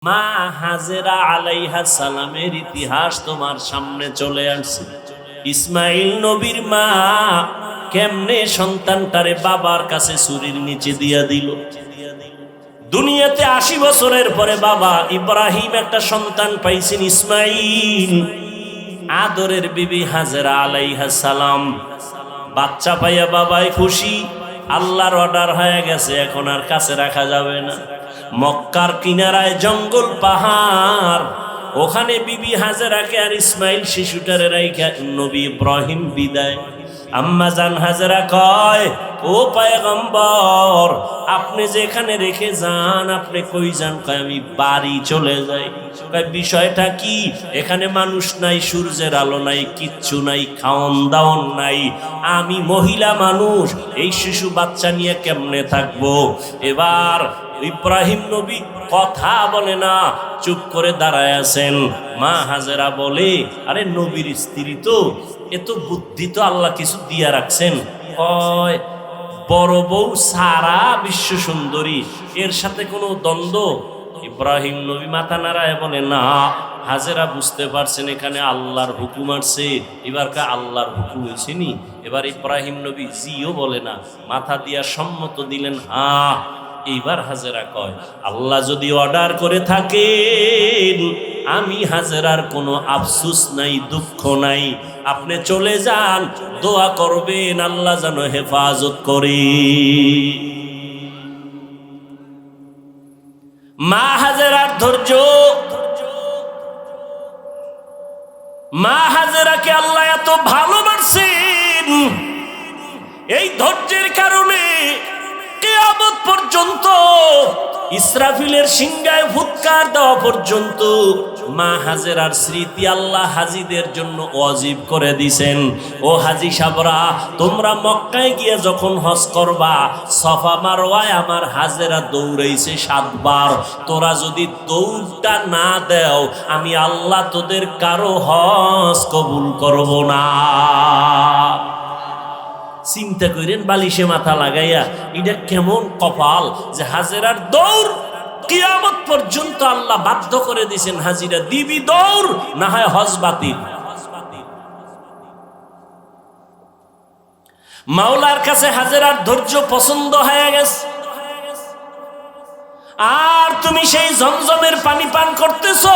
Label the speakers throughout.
Speaker 1: মা হাজেরা আলাইহা সালামের ইতিহাস তোমার সামনে চলে আসছে। ইসমাইল নবীর মা কেমনে সন্তানটারে বাবার কাছে ছুরির নিচে দিয়া দিল। দুনিয়াতে ৮০ বছরের পরে বাবা ইব্রাহিম একটা সন্তান পাইছেন ইসমাইল। আদরের বিবি হাজেরা আলাইহা সালাম বাচ্চা পাইয়া বাবাই খুশি। আল্লাহর অর্ডার হয়ে গেছে, এখন আর কাছে রাখা যাবে না। মক্কার কিনারায় জঙ্গল পাহাড়, ওখানে বিবি হাজেরাকে আর ইসমাইল শিশুটারে রাইখা নবী ইব্রাহিম বিদায়। আম্মা জান হাজেরা কয়, ও পয়গম্বর আপনি যেখানে রেখে যান আপনি কই যান? কয় আমি বাড়ি চলে যাই। কয় বিষয়টা কি? এখানে মানুষ নাই, সূর্যের আলো নাই, কিচ্ছু নাই, খাওন দাওন নাই, আমি মহিলা মানুষ, এই শিশু বাচ্চা নিয়ে কেমনে থাকবো? এবার ইব্রাহিম নবী কথা বলে না, চুপ করে দাঁড়ায় আছেন। মা হাজেরা বলে, আরে নবীর স্ত্রী তো, এত বুদ্ধি তো আল্লাহ কিছু দিয়া রাখছেন। কয় বড় বউ সারা বিশ্ব সুন্দরী, এর সাথে কোনো দ্বন্দ্ব? ইব্রাহিম নবী মাথা নাড়ায় বলে, না। হাজেরা বুঝতে পারছেন এখানে আল্লাহর হুকুম আসছে, এবার আল্লাহর হুকুম হয়েছে নি। এবার ইব্রাহিম নবী জিও বলে না, মাথা দিয়া সম্মত দিলেন, হ্যাঁ। এইবার হাজেরা কয়, আল্লাহ যদি অর্ডার করে থাকেন আমি হাজেরার কোনো আফসোস নাই, দুঃখ নাই, আপনি চলে যান, দোয়া করবেন আল্লাহ যেন হেফাজত করে। মা হাজেরার ধৈর্য, মা হাজেরাকে আল্লাহ এত ভালোবাসেন, এই ধৈর্যের কারণে কিয়ামত পর্যন্ত ইসরাফিলের সিংহায় ফুৎকার দেওয়া পর্যন্ত মা হাজেরার স্মৃতি আল্লাহ হাজিদের জন্য ওয়াজিব করে দিছেন। ও হাজি সাবরা, তোমরা মক্কায় গিয়ে যখন হজ করবা, সফা মারওয়ায় আমার হাজেরা দৌড়াইছে ৭ বার। তোরা যদি দৌড়টা না দেও আমি আল্লাহ তোদের কারো হজ কবুল করব না। চিন্তা করেন, বালিশে মাথা লাগাইয়া, এটা কেমন কপাল যে হাজেরার দৌড় কিয়ামত পর্যন্ত আল্লাহ বাধ্য করে দিয়েছেন, হাজিরা দিবি দৌড়, না হয় হজ বাতিল। মাওলার কাছে হাজেরার ধৈর্য পছন্দ হয়ে গেছে। আর তুমি সেই জমজমের পানি পান করতেছো,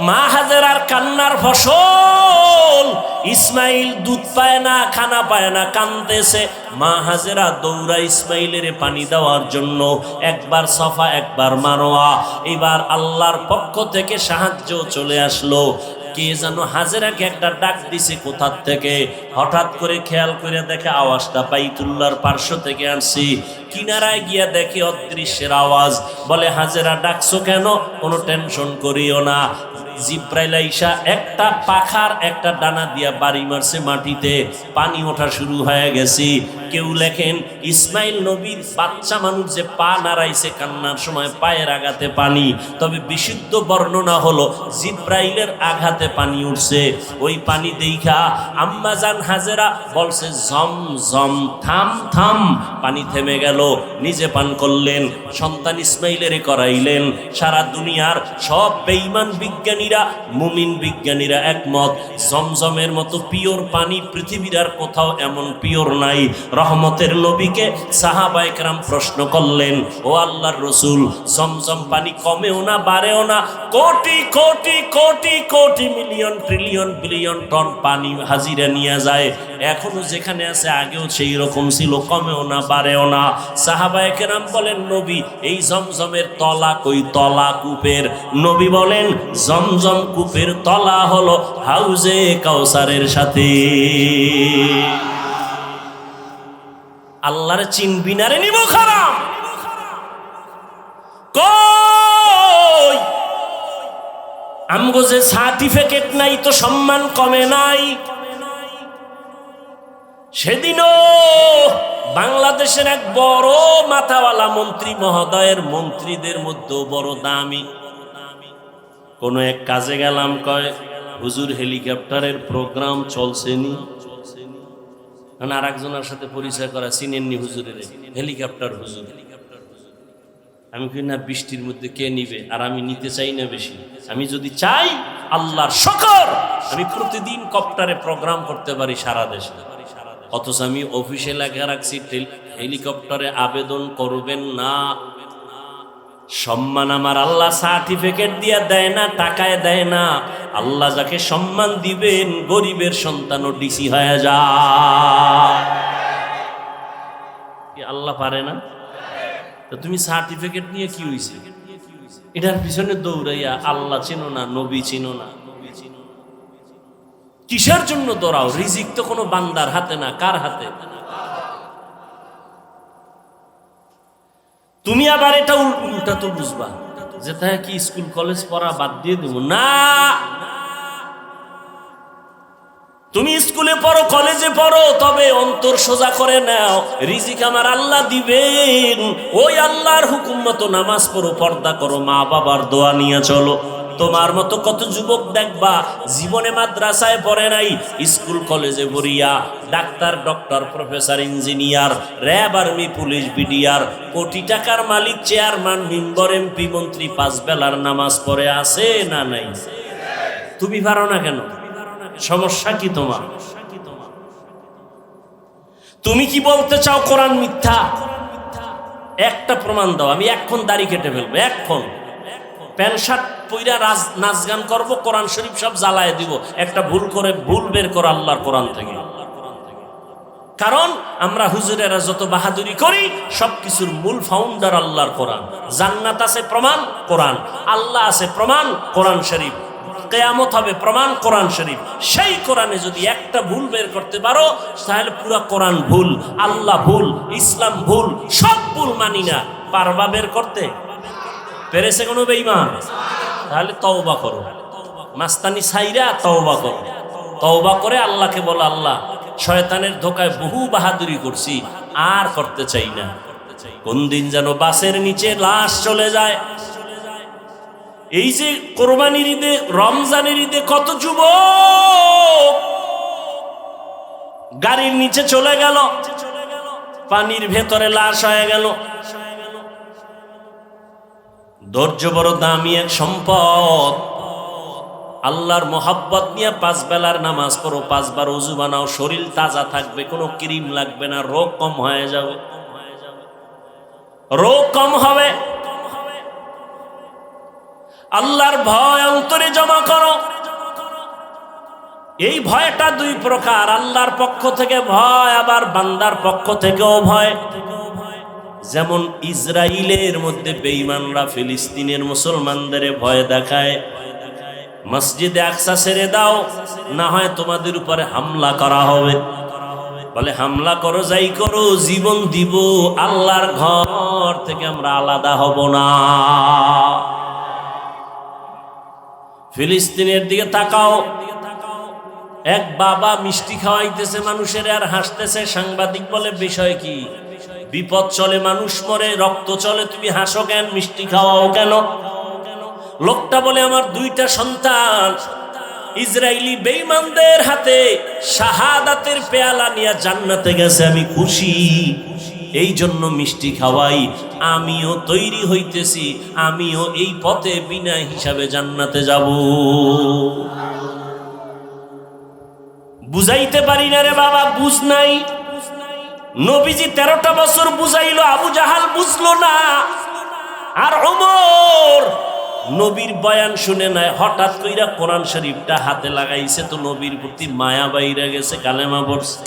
Speaker 1: মা হাজেরার কান্নার ফসল। ইসমাইল দুধ পায় না, খানা পায় না, কাঁদতেছে। মা হাজেরা দৌড়া ইসমাইলের পানি দেওয়ার জন্য, একবার সফা একবার মারোয়া। এবার আল্লাহর পক্ষ থেকে সাহায্য চলে আসলো। কে যেন হাজেরাকে একটা ডাক দিছে কোথার থেকে। হঠাৎ করে খেয়াল করে দেখে আওয়াজটা বাইতুল্লাহর পার্শ্ব থেকে আসছি। কিনারায় গিয়া দেখে অদৃশ্যের আওয়াজ। বলে, হাজেরা ডাকছো কেন? কোনো টেনশন করিও না, জিব্রাইল আইসা একটা পাখার একটা ডানা দিয়া বাড়ি মারছে মাটিতে, পানি ওঠা শুরু হয়ে গেছে। কেউ লেখেন ইসমাইল নবীর বাচ্চা মানুষ যে পা নাড়াইছে কান্নার সময় পায়ের আঘাতে পানি, তবে বিশুদ্ধ বর্ণনা হলো জিব্রাইলের আঘাতে পানি উঠছে। ওই পানি দেখা আম্মা জান হাজেরা বলছে, জম জম, থাম থাম। পানি থেমে গেল, নিজে পান করলেন, সন্তান ইসমাইলের করাইলেন। সারা দুনিয়ার সব বেঈমান বিজ্ঞানীরা, মুমিন বিজ্ঞানীরা একমত, জমজমের মতো পিওর পানি পৃথিবীর আর কোথাও এমন পিওর নাই। রহমতের নবীকে সাহাবায়ে কেরাম প্রশ্ন করলেন, ও আল্লাহর রাসূল, জমজম পানি কমেও না বাড়েও না, crore crore crore crore million trillion billion ton পানি হাজিরা নিয়ে যায়, এখনো যেখানে আছে আগেও সেই রকম ছিল, কমেও না বাড়েও না। সাহাবায়ে কেরাম বলেন, নবী এই জমজমের তলা কই? তলা কূপের। নবী বলেন, জমজম কূপের তলা হলো হাউজে কাউসারের সাথে। আল্লাহর চিনবি না রে নিব খারাপ। কই আমগো যে সার্টিফিকেট নাই তো সম্মান কমে নাই। সেদিনও বাংলাদেশের এক বড় মাথাওয়ালা মন্ত্রী মহোদয়ের মন্ত্রীদের মধ্যে বড় দামি কোন এক কাজে গেলাম, কয় হুজুর হেলিকপ্টারের প্রোগ্রাম চলছেনি। আর একজনের সাথে পরিচয় করা, চিনেননি হুজুরের? হেলিকপ্টার হুজুর। আমি কই না, বৃষ্টির মধ্যে কে নিবে? আর আমি নিতে চাই না বেশি। আমি যদি চাই, আল্লাহর শুকর, আমি প্রতিদিন কপ্টারে প্রোগ্রাম করতে পারি সারা দেশে। অথচ আমি অফিসে লেখা রাখছি হেলিকপ্টারে আবেদন করবেন না। সম্মান আমার আল্লাহ সার্টিফিকেট দিয়ে দেয় না, টাকায় দেয় না। আল্লাহ যাকে সম্মান দিবেন, গরিবের সন্তানও ডিসি হয়ে যায়। আল্লাহ পারে না? তো তুমি সার্টিফিকেট নিয়ে কি হইছে? এটার পিছনে দৌড়াইয়া আল্লাহ চিনো না, নবী চিনো না, কিসের জন্য দৌড়াও? রিজিক তো কোনো বান্দার হাতে না, কার হাতে? তুমি আবার এটা উল্টা তো বুঝবা যে তাই কি স্কুল কলেজ পড়া বাদ দিয়ে দেবো না। তুমি স্কুলে পড়ো, কলেজে পড়ো, তবে অন্তর সোজা করে নাও, রিজিক আমার আল্লাহ দিবেন। ওই আল্লাহর হুকুম মতো নামাজ পড়ো, পর্দা করো, মা বাবার দোয়া নিয়ে চলো। তোমার মতো কত যুবক দেখবা জীবনে মাদ্রাসায় পড়ে নাই, স্কুল কলেজে পড়িয়া doctor, doctor, professor, engineer, RAB, army, police, BDR, কোটি টাকার মালিক, চেয়ারম্যান, মেম্বার, এমপি, মন্ত্রী, 5 বেলার নামাজ পড়ে আছে না নাই? তুমি পারো না কেন? সমস্যা কি তোমার? তুমি কি বলতে চাও কোরআন মিথ্যা? একটা প্রমাণ দাও, আমি এখন দাড়ি কেটে ফেলবো, এখন প্যান্ট শার্ট পইরা নাচ গান করবো, কোরআন শরীফ সব জ্বালায় দিব। একটা ভুল বের করো আল্লাহর কোরআন থেকে। কারণ আমরা হুজুরেরা যত বাহাদুরি করি, সবকিছুর মূল ফাউন্ডার আল্লাহর কোরআন। জান্নাত আছে প্রমাণ কোরআন, আল্লাহ আছে প্রমাণ কোরআন শরীফ, কিয়ামত হবে প্রমাণ কোরআন শরীফ। সেই কোরআনে যদি একটা ভুল বের করতে পারো, তাহলে পুরো কোরআন ভুল, আল্লাহ ভুল, ইসলাম ভুল, সব ভুল মানি না। পারবা বের করতে? পেরেছে কোনো বেঈমান? তাহলে তওবা করো, মাস্তানি ছাইরা তওবা করো। তওবা করে আল্লাহকে বলো, আল্লাহ শয়তানের ধোকায় বহু বাহাদুরি করছি, আর করতে চাই না। কোন দিন যেন বাসের নিচে লাশ চলে যায়। এই যে কোরবানির ঈদে, রমজানের ঈদে কত যুবক গাড়ির নিচে চলে গেল, পানির ভেতরে লাশ হয়ে গেল। ধৈর্য বড় দামি এক সম্পদ। আল্লাহর মোহাব্বত নিয়ে 5 বেলার নামাজ পড়ো, 5 বার ওযু বানাও, শরীর তাজা থাকবে, কোনো ক্রিম লাগবে না, রোগ কম হয়ে যাবে, রোগ কম হবে। আল্লাহর ভয় অন্তরে জমা করো। এই ভয়টা 2 প্রকার, আল্লাহর পক্ষ থেকে ভয়, আবার বান্দার পক্ষ থেকেও ভয়। যেমন ইসরায়েলের মধ্যে বেঈমানরা ফিলিস্তিনের মুসলমানদের ভয় দেখায়, মসজিদে আকসা ছেড়ে দাও, না হয় তোমাদের উপরে হামলা করা হবে। বলে হামলা করো, যাই করো, জীবন দিব, আল্লাহর ঘর থেকে আমরা আলাদা হব না। ফিলিস্তিনের দিকে তাকাও, এক বাবা মিষ্টি খাওয়াইতেছে মানুষের আর হাসতেছে। সাংবাদিক বলে বিষয় কি? বিপদ চলে, মানুষ মরে, রক্ত চলে, তুমি হাসো কেন, মিষ্টি খাওয়াও কেন? লোকটা বলে আমার 2টা সন্তান ইসরায়েলি বেঈমানদের হাতে শাহাদাতের পেয়ালা নিয়ে জান্নাতে গেছে, আমি খুশি, এই জন্য মিষ্টি খাওয়াই। আমিও তৈরি হইতেছি, আমিও এই পথে বিনা হিসাবে জান্নাতে যাব। বুঝাইতে পারি না রে বাবা, বুঝ নাই। নবীজি 13টা বছর বুঝাইলো, আবু জাহাল বুঝলো না। আর ওমর নবীর বয়ান শুনে নাই, হঠাৎ কইরা কোরআন শরীফটা হাতে লাগাইছে, তো নবীর প্রতি মায়া বাইরে গেছে, কালেমা পড়ছে।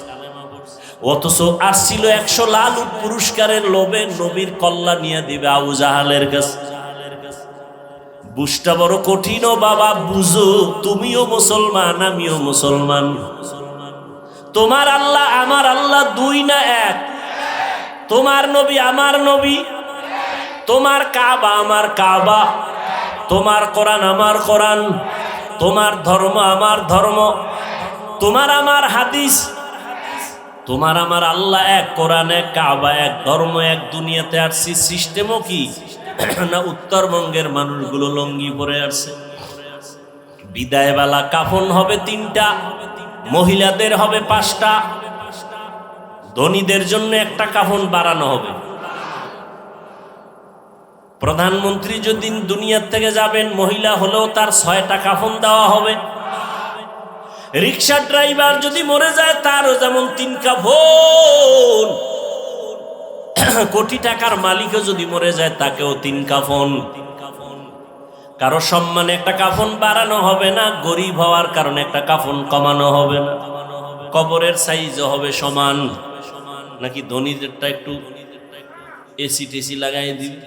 Speaker 1: অথচ আসছিল 100 লাখ পুরস্কারের লোভে নবীর কল্লা নিয়ে দিবে আবু জাহালের কাছে। বুঝটা বড় কঠিন ও বাবা, বুঝো, তুমিও মুসলমান, আমিও মুসলমান। তোমার আল্লাহ আমার আল্লাহ 2 না 1? তোমার নবী আমার নবী, তোমার কাবা আমার কাবা, তোমার কোরআন আমার কোরআন, তোমার ধর্ম আমার ধর্ম, তোমার আমার হাদিস, তোমার আমার আল্লাহ এক, কোরআন এক, কাবা এক, ধর্ম এক। দুনিয়াতে আসছি সিস্টেমও কি না উত্তরবঙ্গের মানুষগুলো লঙ্গি পরে আসছে। বিদায়বেলা কাফন হবে 3টা, মহিলাদের হবে 5টা, ধনীদের জন্য একটা কাফন বাড়ানো হবে। প্রধানমন্ত্রী যদি দুনিয়ার থেকে যাবেন, মহিলা হলেও তার 6টা কাফন দেওয়া হবে। রিক্সা ড্রাইভার যদি মরে যায়, তারও যেমন 3 কাফন। কোটি টাকার মালিকও যদি মরে যায়, তাকেও 3 কাফন। কারো সম্মানে একটা কাফন বাড়ানো হবে না, গরিব হওয়ার কারণে একটা কাফন কমানো হবে না। কবরের সাইজও হবে সমান, নাকি ধনীদেরটা একটু এসি টেসি লাগাই দিবে।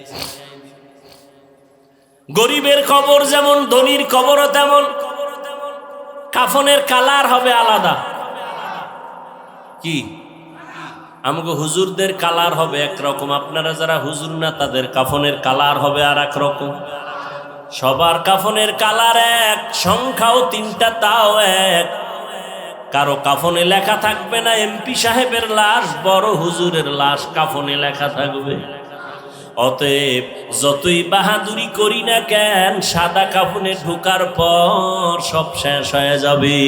Speaker 1: গরিবের কবর যেমন, ধনীর কবরও তেমন। কাফনের কালার হবে আলাদা। কি আমগো হুজুরদের কালার হবে একরকম, আপনারা যারা হুজুর না তাদের কাফনের কালার হবে আর এক রকম। সবার কাফনের কালার এক, সংখ্যাও 3টা, তাও এক। কারো কাফনে লেখা থাকবে না এমপি সাহেবের লাশ, বড় হুজুরের লাশ কাফনে লেখা থাকবে। অতএব যতই বাহাদুরি করি না কেন, সাদা কাফনে ঢোকার পর সব শেষ হয়ে যাবে।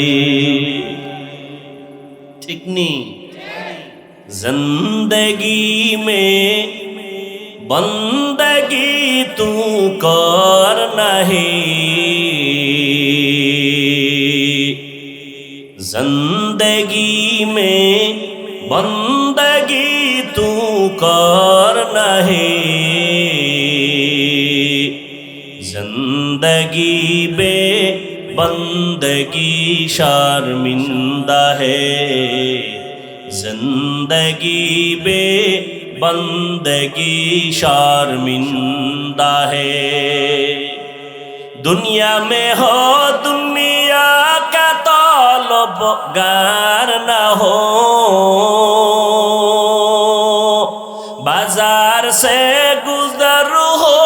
Speaker 1: ঠিক নি? জিন্দেগি মে বন্দগি তু কর নাহি, जिंदगी में बंदगी तू कर नहीं, जिंदगी बे बंदगी शर्मिंदा है, जिंदगी बे बंदगी शर्मिंदा है। दुनिया में हो दुनिया का तलबगार न हो, बाजार से गुजर हो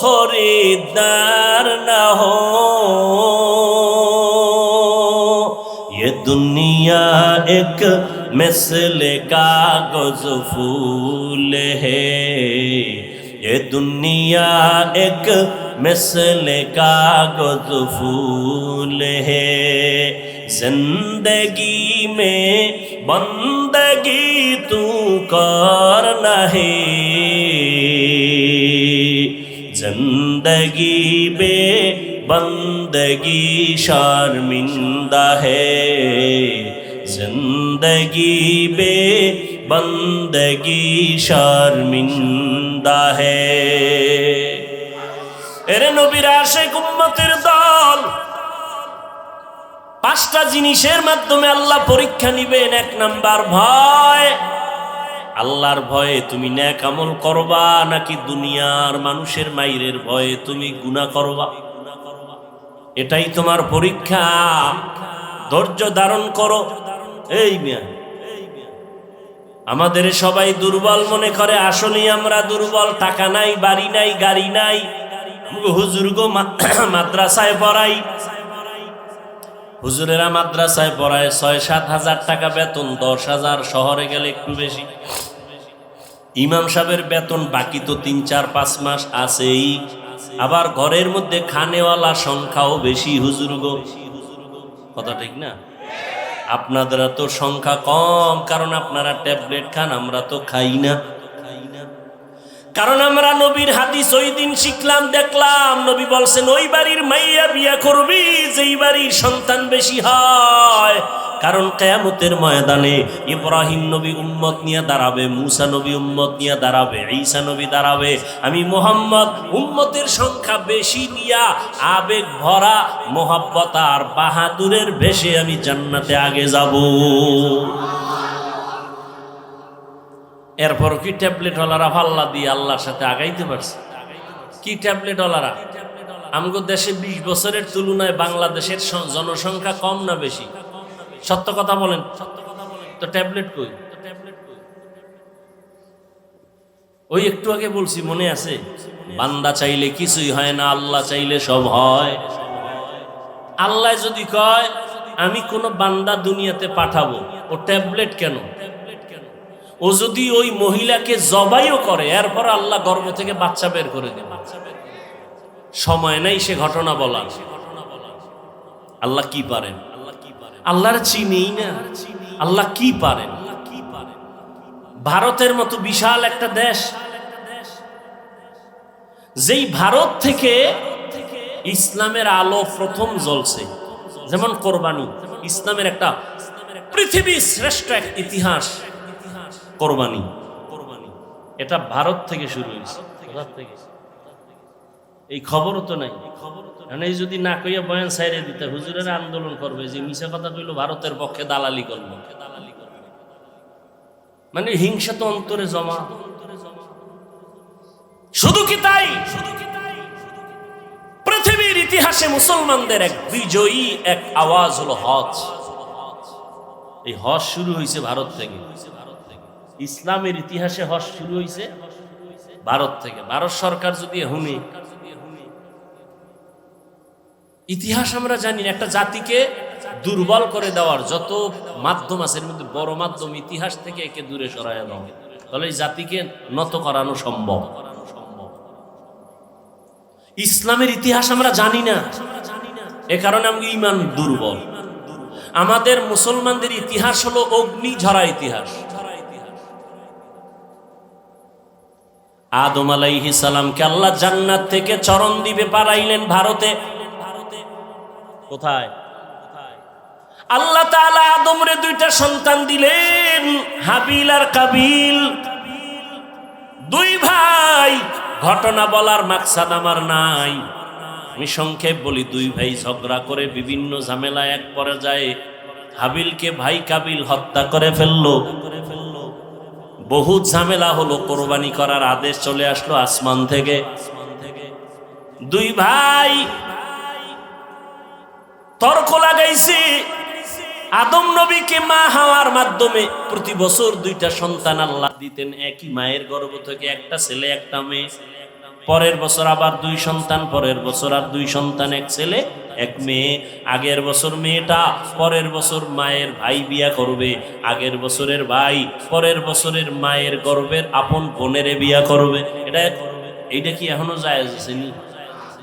Speaker 1: खरीदार न हो। ये दुनिया एक मिसल कागज फूल है, ये दुनिया एक मिसल कागज फूल है, जिंदगी में बंदगी तू कर नहीं, जिंदगी में बंदगी शर्मिंदा है, जिंदगी में बंदगी शर्मिंदा है। এরে নবীর আশিক উম্মতের দল, 5টা জিনিসের মাধ্যমে আল্লাহ পরীক্ষা নিবেন। 1 নাম্বার ভয়। আল্লাহর ভয়ে তুমি নেক আমল করবা, নাকি দুনিয়ার মানুষের মাইরের ভয়ে তুমি গুনাহ করবা, এটাই তোমার পরীক্ষা। ধৈর্য ধারণ করো। এই মিয়া, আমাদের সবাই দুর্বল মনে করে, আসলেই আমরা দুর্বল। টাকা নাই, বাড়ি নাই, গাড়ি নাই। হুজুর গো মাদ্রাসায় পড়াই, হুজুরেরা মাদ্রাসায় পড়ায় 6-7 হাজার টাকা বেতন, 10,000, শহরে গেলে একটু বেশি। ইমাম সাহেবের বেতন বাকি তো 3-4-5 মাস আছেই। আবার ঘরের মধ্যে খানেওয়ালা সংখ্যাও বেশি। হুজুর গো, কথা ঠিক না? আপনাদের তো সংখ্যা কম, কারণ আপনারা ট্যাবলেট খান, আমরা তো খাই না। কারণ আমরা নবীর হাদিস ওই দিন শিখলাম, দেখলাম নবী বলছেন ওই বাড়ির মাইয়া বিয়া করবি যেই বাড়ির সন্তান বেশি হয়। কারণ কিয়ামতের ময়দানে ইব্রাহিম নবী উম্মত নিয়ে দাঁড়াবে, মুসা নবী উম্মত নিয়ে দাঁড়াবে, ঈসা নবী দাঁড়াবে। আমি মুহাম্মদ উম্মতের সংখ্যা বেশি নিয়া আবেগ ভরা মোহাব্বত আর বাহাদুরের ভেসে আমি জান্নাতে আগে যাব। এরপর কি ট্যাবলেটওয়ালারা পাল্লা দিয়ে আল্লাহর সাথে আগাইতে পারছে? কি ট্যাবলেটওয়ালারা? আমগো দেশে 20 বছরের তুলনায় বাংলাদেশের জনসংখ্যা কম না বেশি? সত্য কথা বলেন। তো ট্যাবলেট কই? ওই একটু আগে বলছি, মনে আছে? বান্দা চাইলে কিছুই হয় না, আল্লাহ চাইলে সব হয়। আল্লাহ যদি কয় আমি কোন বান্দা দুনিয়াতে পাঠাবো, ও ট্যাবলেট কেন? ও যদি ওই মহিলাকে জবাইও করে, এরপর আল্লাহ গর্ভ থেকে বাচ্চা বের করে দেবে। সময় নাই সে ঘটনা বলার। আল্লাহ কি পারেন? আল্লাহর চিনেই না। আল্লাহ কি পারেন? ভারতের মতো বিশাল একটা দেশ, যেই ভারত থেকে ইসলামের আলো প্রথম জ্বলছে, যেমন কোরবানি, ইসলামের একটা পৃথিবীর শ্রেষ্ঠ এক ইতিহাস কোরবানি, এটা ভারত থেকে শুরু হয়েছে। এই খবরও তো নাই, এই যদি না কইয়া বয়ান সাইরে দিতে হুজুরের আন্দোলন করবে যে মিছা কথা কইলো ভারতের পক্ষে দালালি করলো, মানে হিংসা তো অন্তরে জমা। শুধু কি তাই, পৃথিবীর ইতিহাসে মুসলমানদের এক বিজয়ী এক আওয়াজ হলো হজ। এই হজ শুরু হয়েছে ভারত থেকে। ইসলামের ইতিহাসে হজ শুরু হয়েছে ভারত থেকে। ভারত সরকার যদি হুনে ইতিহাস আমরা জানি না, একটা জাতিকে দুর্বল করে দেওয়ার যত মাধ্যম আছে এর মধ্যে বড় মাধ্যম ইতিহাস থেকে একে দূরে সরায় দাও, তাহলে এই জাতিকে নত করানো সম্ভব। ইসলামের ইতিহাস আমরা জানি না, এ কারণে আমাদের ঈমান দুর্বল। আমাদের মুসলমানদের ইতিহাস হলো অগ্নি ঝরা ইতিহাস। আদম আলাইহিস সালামকে আল্লাহ জান্নাত থেকে চরণ দ্বীপে পাঠাইলেন ভারতে। কোথায়? আল্লাহ তাআলা আদমরে দুইটা সন্তান দিলেন, হাবিল আর কাবিল, দুই ভাই। ঘটনা বলার মাকসাদ আমার নাই, আমি সংক্ষেপ বলি। দুই ভাই ঝগড়া করে বিভিন্ন ঝামেলায় এক পর্যায়ে হাবিলকে ভাই কাবিল হত্যা করে ফেললো। বহুত ঝামেলা হলো, কোরবানি করার আদেশ চলে আসলো আসমান থেকে। দুই ভাই তর্ক লাগাইছে। আদম নবীকে মা হাওয়ার মাধ্যমে প্রতি বছর দুইটা সন্তান আল্লাহ দিতেন, একই মায়ের গর্ভ থেকে, একটা ছেলে একটা মেয়ে। পরের বছর আবার দুই সন্তান, পরের বছর আর দুই সন্তান, এক ছেলে এক মেয়ে। আগের বছর মেয়েটা, পরের বছর মায়ের ভাই বিয়া করবে। আগের বছরের ভাই পরের বছরের মায়ের গর্ভের আপন বোনের বিয়া করবে। এইটা কি এখনো জায়েজ আছে নি?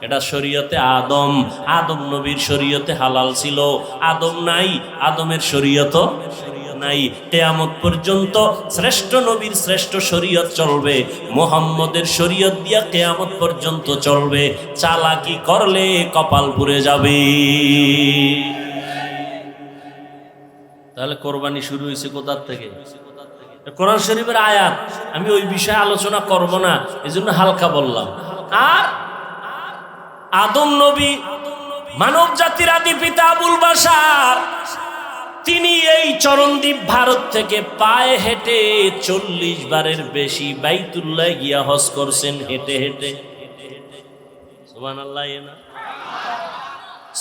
Speaker 1: এটা শরীয়তে আদম নবীর শরীয়তে হালাল ছিল। আদম নাই, আদমের শরীয়ত নাই। কিয়ামত পর্যন্ত শ্রেষ্ঠ নবীর শ্রেষ্ঠ শরীয়ত চলবে, মুহাম্মদের শরীয়ত দিয়া কিয়ামত পর্যন্ত চলবে। চালাকি করলে কপাল পুড়ে যাবে। তাহলে কোরবানি শুরু হয়েছে কোথা থেকে? কোরআন শরীফের আয়াত। আমি ওই বিষয়ে আলোচনা করব না, এজন্য হালকা বললাম। আর আদম নবী মানব জাতির আদি পিতা আবুল বাশার, তিনি এই চরণদ্বীপ ভারত থেকে পায়ে হেঁটে 40 বারের বেশি বাইতুল্লাহ গিয়া হজ করছেন, হেঁটে হেঁটে। সুবহানাল্লাহ।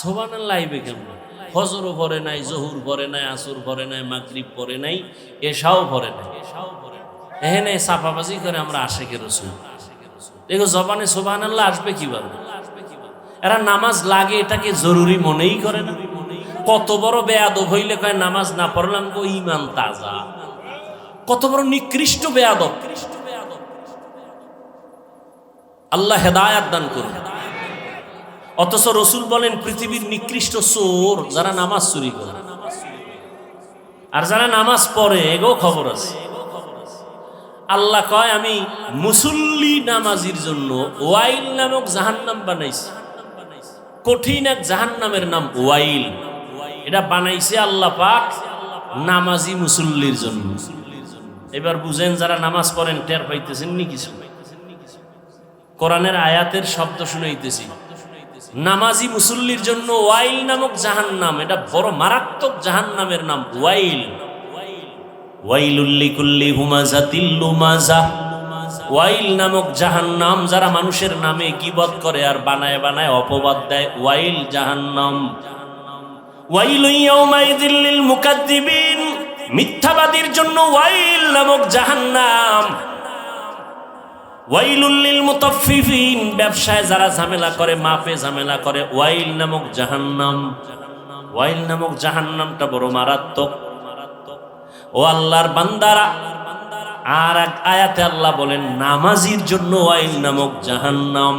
Speaker 1: সুবহানাল্লাহ কেমন? ফজরও পড়ে নাই, জহুর পড়ে নাই, আসর পড়ে নাই, মাগরিব পড়ে নাই, এশাও পড়ে নাই। এখানে সাফাবাজি করে আমরা আশিকের রাসূল। দেখো জবানে সুবহানাল্লাহ আসবে কিভাবে? এরা নামাজ লাগে এটাকে জরুরি মনেই করে না। কত বড় বেয়াদব হইলে কয় নামাজ না পড়লাম গো ঈমান তাজা। কত বড় নিকৃষ্ট বেয়াদব। আল্লাহ হেদায়েত দান করুন। অথচ রাসূল বলেন পৃথিবীর নিকৃষ্ট চোর যারা নামাজ চুরি করে, আর যারা নামাজ পড়ে এগো খবর আছে। আল্লাহ কয় আমি মুসল্লি নামাজির জন্য ওয়াইল নামক জাহান্নাম বানাইছি। কঠিন এক জাহান্নামের নাম ওয়াইল। এটা বানাইছে আল্লাহ পাক নামাজি মুসল্লির জন্য। এবার বুঝেন, যারা নামাজ পড়েন টের পাইতেছেন নি কিছু? কোরআনের আয়াতের শব্দ শুনাইতেছি। নামাজি মুসল্লির জন্য ওয়াইল নামক জাহান্নাম, এটা বড় মারাত্মক জাহান্নামের নাম ওয়াইল। ওয়াইলুল লিকুল্লি হুমাযাতিল লুমাযা। ওয়াইল নামক জাহান্নাম, যারা মানুষের নামে গীবত করে আর বানায় বানায় অপবাদ দেয়, ওয়াইল জাহান্নাম। ওয়াইলুন ইয়াউমাইযিল লিল মুকাদ্দিবিন, মিথ্যাবাদীর জন্য ওয়াইল নামক জাহান্নাম। ওয়াইলুল লিল মুতাফফিফিন, ব্যবসায় যারা ঝামেলা করে, মাপে ঝামেলা করে, ওয়াইল নামক জাহান্নাম। ওয়াইল নামক জাহান্নামটা বড় মারাত্মক। ও আল্লাহর বান্দারা, আর এক আয়াতে আল্লাহ বলেন নামাজির জন্য ওয়াইল নামক জাহান্নাম।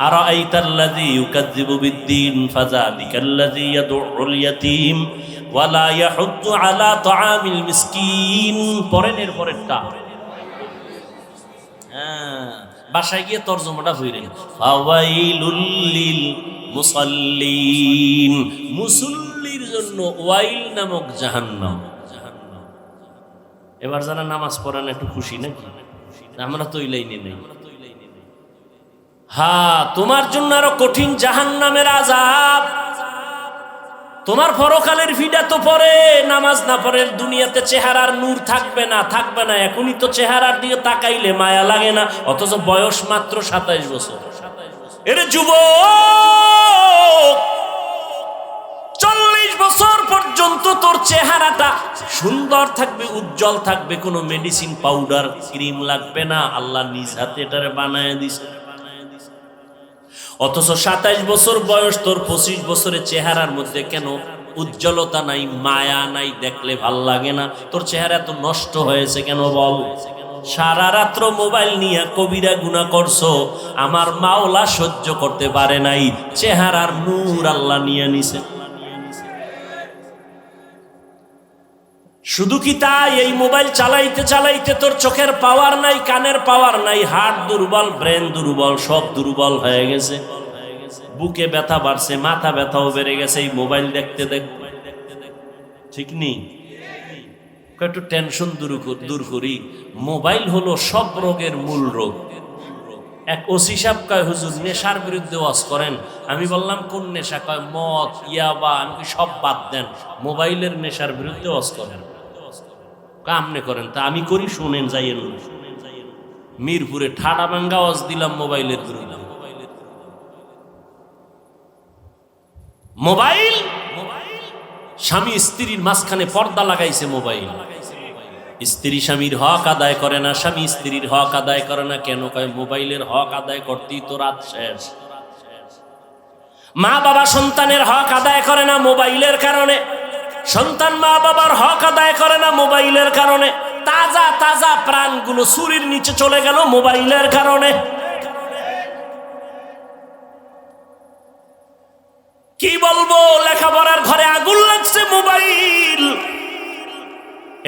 Speaker 1: আরাআইতাল্লাযী ইউকাযযিবু বিদ্দীন ফাযালিকাল্লাযী ইয়াদউল ইয়াতীম ওয়া লা ইয়াহুদ্দু আলা তাআমিল মিসকিন। পরের পরেরটা বাসায় গিয়ে তর্জমাটা হইলেন, ফাওয়াইলুল লিল মুসাল্লিন, মুসল্লির জন্য ওয়াইল নামক জাহান্নাম। এবার যারা নামাজ পড়েন একটু খুশি নাকি? আমরা তো ওই লাইনে নেই। হ্যাঁ, তোমার জন্য আরো কঠিন জাহান্নামের আযাব। তোমার পরকালের ভিডা তো পরে, নামাজ না পড়ে দুনিয়াতে চেহারার নূর থাকবে না, থাকবে না। এখনই তো চেহারার দিকে তাকাইলে মায়া লাগে না, অথচ বয়স মাত্র 27 বছর। এর যুবক, 40 বছর পর্যন্ত তোর চেহারাটা সুন্দর থাকবে, উজ্জ্বল থাকবে, কোনো মেডিসিন পাউডার ক্রিম লাগবে না, আল্লাহ নিজ হাতে এটারে বানায় দিছে। অথচ 27 বছর বয়স তোর, 25 বছরের চেহারার মধ্যে কেন উজ্জ্বলতা নাই, মায়া নাই, দেখলে ভাল লাগে না? তোর চেহারা এত নষ্ট হয়েছে কেন বল? সারা রাত্র মোবাইল নিয়ে কবিরা গুনাহ করছো, আমার মাওলা সহ্য করতে পারে নাই, চেহারার নূর আল্লাহ নিয়ে নিছে। শুধু কি তাই? এই মোবাইল চালাইতে চালাইতে তোর চোখের পাওয়ার নাই, কানের পাওয়ার নাই, হার্ট দুর্বল, ব্রেন দুর্বল, সব দুর্বল হয়ে গেছে। বুকে ব্যথা বাড়ছে, মাথা ব্যথাও বেড়ে গেছে এই মোবাইল দেখতে দেখতে। ঠিক নেই? একটু টেনশন দূর করি। মোবাইল হলো সব রোগের মূল রোগ। এক ওসি সাহেব কয়, হুজুর নেশার বিরুদ্ধে ওয়াজ করেন। আমি বললাম কোন নেশা? কয় মদ, ইয়াবা। আমি সব বাদ দেন, মোবাইলের নেশার বিরুদ্ধে ওয়াজ করেন। কামনে করেন তা আমি করি, শুনেন যাইয়েন। মিরপুরে ঠাডা ভাঙ্গা ওয়াজ দিলাম মোবাইলের বিরুদ্ধে। মোবাইল, স্বামী স্ত্রীর মাঝখানে পর্দা লাগাইছে মোবাইল। স্ত্রী স্বামীর হক আদায় করে না, স্বামী স্ত্রীর হক আদায় করে না। কেন? কয় মোবাইলের হক আদায় করতেই তো রাত শেষ। মা বাবা সন্তানের হক আদায় করে না মোবাইলের কারণে, সন্তান মা বাবার হক আদায় করে না মোবাইলের কারণে। তাজা তাজা প্রাণগুলো ছুরির নিচে চলে গেল মোবাইলের কারণে। কি বলবো, লেখাপড়ার ঘরে আগুন লাগছে মোবাইল।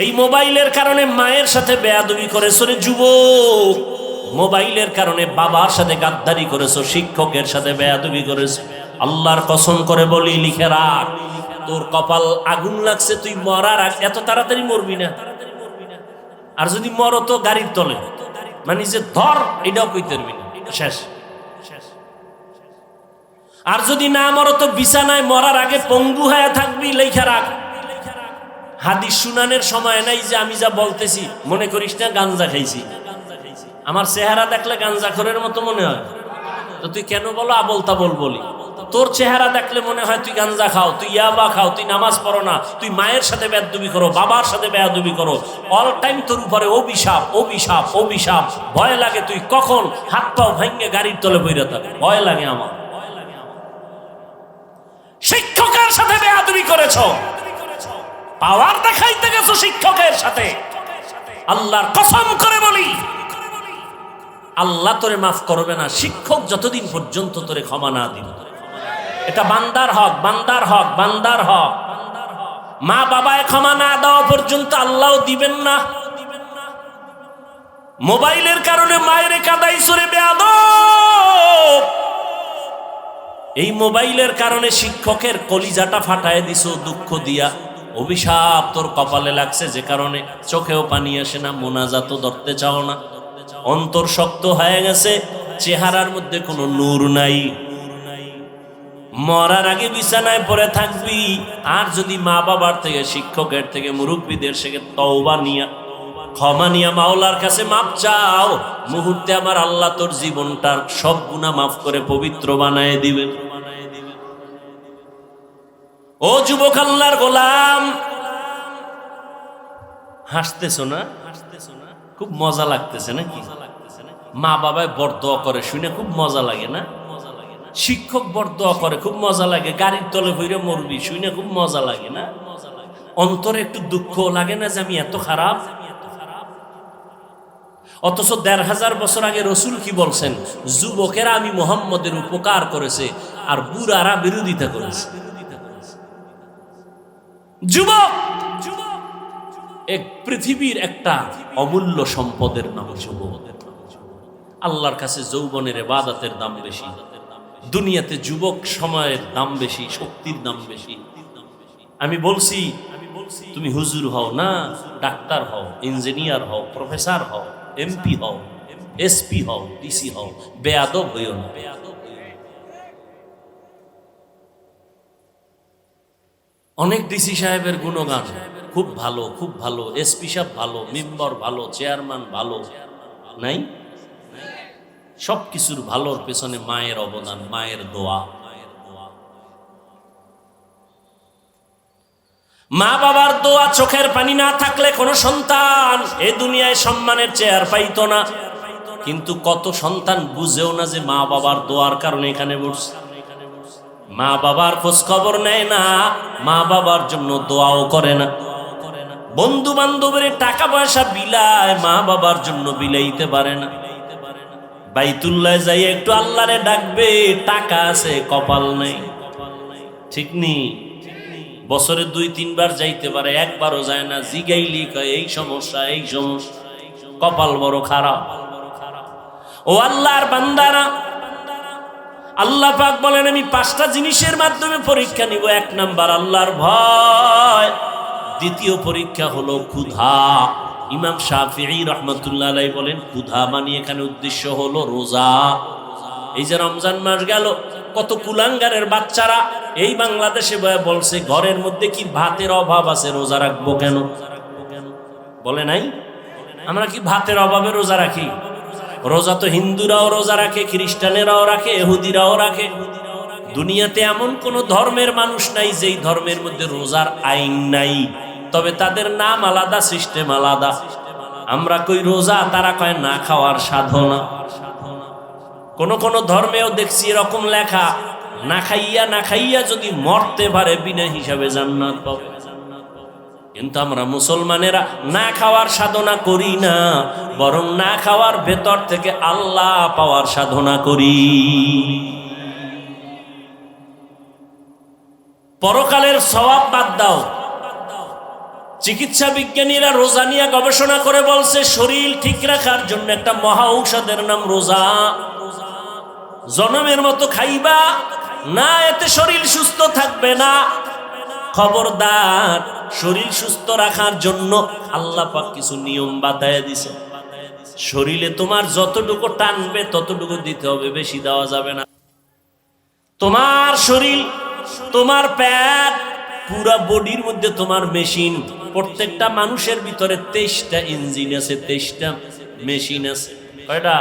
Speaker 1: এই মোবাইলের কারণে মায়ের সাথে বেয়াদবি করেছো রে যুবক, মোবাইলের কারণে বাবার সাথে গাদ্দারি করেছো, শিক্ষকের সাথে বেয়াদবি করেছো। আল্লাহর কসম করে বলি, লিখে রাখ, তোর কপাল আগুন লাগছে। তুই মরার আগে এত তাড়াতাড়ি মরবি না। আর যদি মরো তো গাড়ির তলে, মানে যে ধর এটাও কইতে পারবি না, শেষ। আর যদি না মরো তো বিছানায় মরার আগে পঙ্গু হয়ে থাকবি, লেখা রাখ। হাদিস শুনানের সময় নাই যে আমি যা বলতেছি মনে করিস না গাঞ্জা খাইছি। আমার চেহারা দেখলে গাঞ্জাখোরের মতো মনে হয়, তো তুই কেন বলো আবল তাবল বলি? তোর চেহারা দেখলে মনে হয় তুই গাঞ্জা খাও, তুই ইয়াবা খাও, তুই নামাজ পড়ো না, তুই মায়ের সাথে বেয়াদবি করো, বাবার সাথে বেয়াদবি করো। অল টাইম তোর উপরে অভিশাপ, অভিশাপ, অভিশাপ। ভয় লাগে তুই কখন হাত পাও ভাঙ্গে গাড়ির তলে বইরে থাক, ভয় লাগে আমার। শিক্ষকের সাথে বেয়াদবি করেছো, পাওয়ার দেখাইতে গেছো শিক্ষকের সাথে। আল্লাহর কসম করে বলি, আল্লাহ তোরে মাফ করবে না শিক্ষক যতদিন পর্যন্ত তোরে ক্ষমা না দিবে। এটা বান্দার হক, বান্দার হক, বান্দার হক। মা বাবায় ক্ষমা না দেওয়া পর্যন্ত আল্লাহও দিবেন না। মোবাইলের কারণে মায়ের কাদাইছো রে বেয়াদব। এই মোবাইলের কারণে শিক্ষকের কলিজাটা ফাটায় দিছো দুঃখ দিয়া। অভিশাপ তোর কপালে লাগছে, যে কারণে চোখেও পানি আসে না, মোনাজাতও ধরতে চাও না। অন্তর শক্ত হয়ে গেছে, চেহারার মধ্যে কোনো নূর নাই। মরার আগে বিছানায় পড়ে থাকবি। আর যদি মা বাবার থেকে, শিক্ষকের থেকে, মুরব্বীদের থেকে তওবা নিয়া, ক্ষমা নিয়া মাওলার কাছে মাপ চাও, মুহূর্তে আমার আল্লাহ তোর জীবনটার সব গুনাহ মাফ করে পবিত্র বানায় দিবেন। ও যুবক আল্লাহর গোলাম, হাসতেছো না? খুব মজা লাগতেছে নাকি? মা বাবায় বরদোয়া করে শুনে খুব মজা লাগে না? শিক্ষক বরদোয়া করে খুব মজা লাগে। গাড়ির তলে ভইরে মরবি শুনে খুব মজা লাগে না? অন্তরে একটু দুঃখ লাগে না যে আমি এত খারাপ? অথচ ১৫০০ বছর আগে রসুল কি বলছেন? যুবকেরা আমি মুহাম্মদের উপকার করেছে আর বুড়ারা বিরোধিতা করেছে। যুবক এক পৃথিবীর একটা অমূল্য সম্পদের নাম যুবক। আল্লাহর কাছে যৌবনের ইবাদতের দাম বেশি, দুনিয়াতে যুবক সময়ের দাম বেশি, শক্তির দাম বেশি। আমি বলছি তুমি হুজুর হও না, ডাক্তার হও, ইঞ্জিনিয়ার হও, প্রফেসর হও, এমপি হও, এসপি হও, ডিসি হও, বেয়াদব হইও না। অনেক ডিসি সাহেবের গুণগান খুব ভালো, খুব ভালো, এসপি সাহেব ভালো, মেম্বার ভালো, চেয়ারম্যান ভালো, নাই? সব কিছুর ভালোর পেছনে মায়ের অবদান, মায়ের দোয়া। মা বাবার দোয়া, চোখের পানি না থাকলে কোনো সন্তান এই দুনিয়ায় সম্মানের চেয়ার পাইতো না। কিন্তু কত সন্তান বুঝেও না যে মা বাবার দোয়ার কারণে এখানে বসছে। মা বাবার খোঁজ খবর নেয় না, মা বাবার জন্য দোয়াও করে না। বন্ধু বান্ধবের টাকা পয়সা বিলায়, মা বাবার জন্য বিলাইতে পারে না। বাইতুল্লাহ যাই একটু আল্লাহরে ডাকবে, টাকা আছে কপাল নেই, ঠিক নেই। বছরে 2-3 বার যাইতে পারে, একবারও যায় না। জিগাইলি কয় এই সমস্যা, এই সমস্যা, কপাল বড় খারাপ। ও আল্লাহর বান্দারা, আল্লাহ পাক বলেন আমি 5টা জিনিসের মাধ্যমে পরীক্ষা নিব। 1 নাম্বার আল্লাহর ভয়, দ্বিতীয় পরীক্ষা হলো ক্ষুধা। ইমাম শাফিঈ রাহমাতুল্লাহ আলাইহি বলেন ক্ষুধা মানে এখানে উদ্দেশ্য হলো রোজা। এই যে রমজান মাস গেল, কত কুলাঙ্গারের বাচ্চারা এই বাংলাদেশে বলছে ঘরের মধ্যে কি ভাতের অভাব আছে, রোজা রাখবো কেন? বলে নাই? আমরা কি ভাতের অভাবে রোজা রাখি? রোজা তো হিন্দুরাও রোজা রাখে, খ্রিস্টানেরাও রাখে, ইহুদিরাও রাখে। দুনিয়াতে এমন কোন ধর্মের মানুষ নাই যেই ধর্মের মধ্যে রোজার আইন নাই, তবে তাদের নাম আলাদা, সিস্টেম আলাদা। আমরা কই রোজা, তারা কয় না খাওয়ার সাধনা। কোন কোন ধর্মেও দেখছি এরকম লেখা, না খাইয়া যদি মরতে পারে বিনা হিসাবে জান্নাত পাবে। কিন্তু আমরা মুসলমানেরা না খাওয়ার সাধনা করি না, বরং না খাওয়ার ভেতর থেকে আল্লাহ পাওয়ার সাধনা করি। পরকালের সওয়াব বাদ দাও, চিকিৎসা বিজ্ঞানীরা রোজা নিয়ে গবেষণা করে বলছে শরীর ঠিক রাখার জন্য একটা মহা ঔষধের নাম রোজা। জনমের মতো খাইবা না, এতে শরীর সুস্থ থাকবে না। খবরদার, শরীর সুস্থ রাখার জন্য আল্লাহ পাক কিছু নিয়ম বাতায় দিছে। শরীরে তোমার যতটুকু টানবে ততটুকু দিতে হবে, বেশি দেওয়া যাবে না। তোমার শরীর, তোমার পেট, পুরা বডির মধ্যে তোমার মেশিন। প্রত্যেকটা মানুষের ভিতরে 23টা ইঞ্জিন আছে, 23টা মেশিন আছে। কয়টা?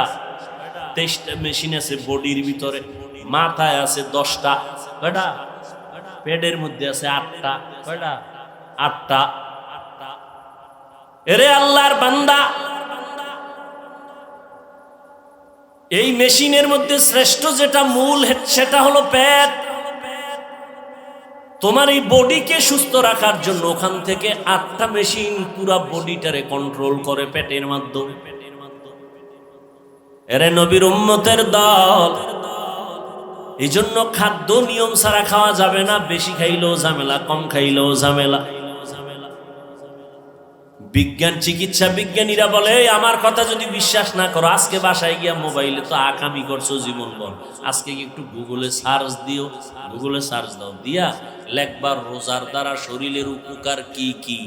Speaker 1: 23টা মেশিন আছে বডির ভিতরে। মাথায় আছে 10টা। কয়টা? পেটের মধ্যে আছে 8টা। কয়টা? 8টা। এরে আল্লাহর বান্দা, এই মেশিনের মধ্যে শ্রেষ্ঠ যেটা মূল, সেটা হলো পেট। তোমার এই বডিকে সুস্থ রাখার জন্য ওখান থেকে 8টা মেশিন পুরা বডিটারে কন্ট্রোল করে পেটের মাধ্যমে। এরে নবীর উম্মতের দল, এই জন্য খাদ্য নিয়ম ছাড়া খাওয়া যাবে না। বেশি খাইলেও ঝামেলা, কম খাইলেও ঝামেলা। বিজ্ঞান, চিকিৎসা বিজ্ঞানীরা বলে আমার কথা যদি বিশ্বাস না করো, আজকে বাসায় গিয়া মোবাইলে তো আকামি করছো জীবনভর, আজকে একটু গুগলে সার্চ দিও, গুগলে সার্চ দাও, দিয়া লেখবার রোজার দ্বারা শরীরের উপকার কি কি।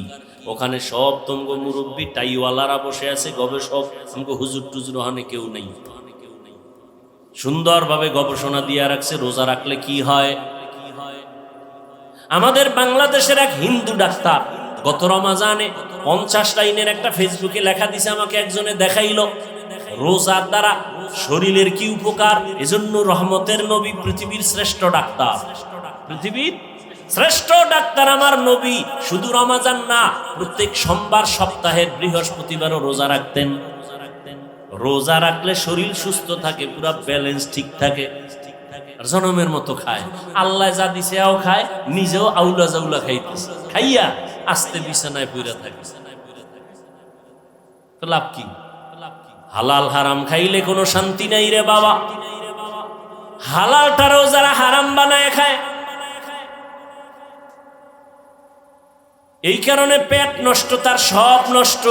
Speaker 1: ওখানে সব তঙ্গ মুরব্বী টাইওয়ালারা বসে আছে, গবেষক, আমাকে হুজুর টুজুর ওখানে কেউ নেই। সুন্দরভাবে গবেষণা দিয়ে রাখছে রোজা রাখলে কি হয়। আমাদের বাংলাদেশের এক হিন্দু ডাক্তার গত রমাজানে 50 লাইনের একটা ফেসবুকে লেখা দিছে, আমাকে একজনে দেখাইলো রোজার দ্বারা শরীরের কি উপকার। এজন্য রহমতের নবী, পৃথিবীর শ্রেষ্ঠ ডাক্তার, পৃথিবীর শ্রেষ্ঠ ডাক্তার আমার নবী শুধু রমাজান না, প্রত্যেক সোমবার, সপ্তাহের বৃহস্পতিবারও রোজা রাখতেন। রোজা রাখলে শরীর সুস্থ থাকে, পুরা ব্যালেন্স ঠিক থাকে। আর জনমের মতো খায়, আল্লাহ যা দিছে আও খায়, নিজেও আউলা জাউলা খাইতেছে, খাইয়া আস্তে বিছানায় পইরা থাকে। তো লাভ কি? হালাল হারাম খাইলে কোনো শান্তি নাই রে বাবা। হালালটারও যারা হারাম বানায় খায়, এই কারণে পেট নষ্ট, তার সব নষ্ট।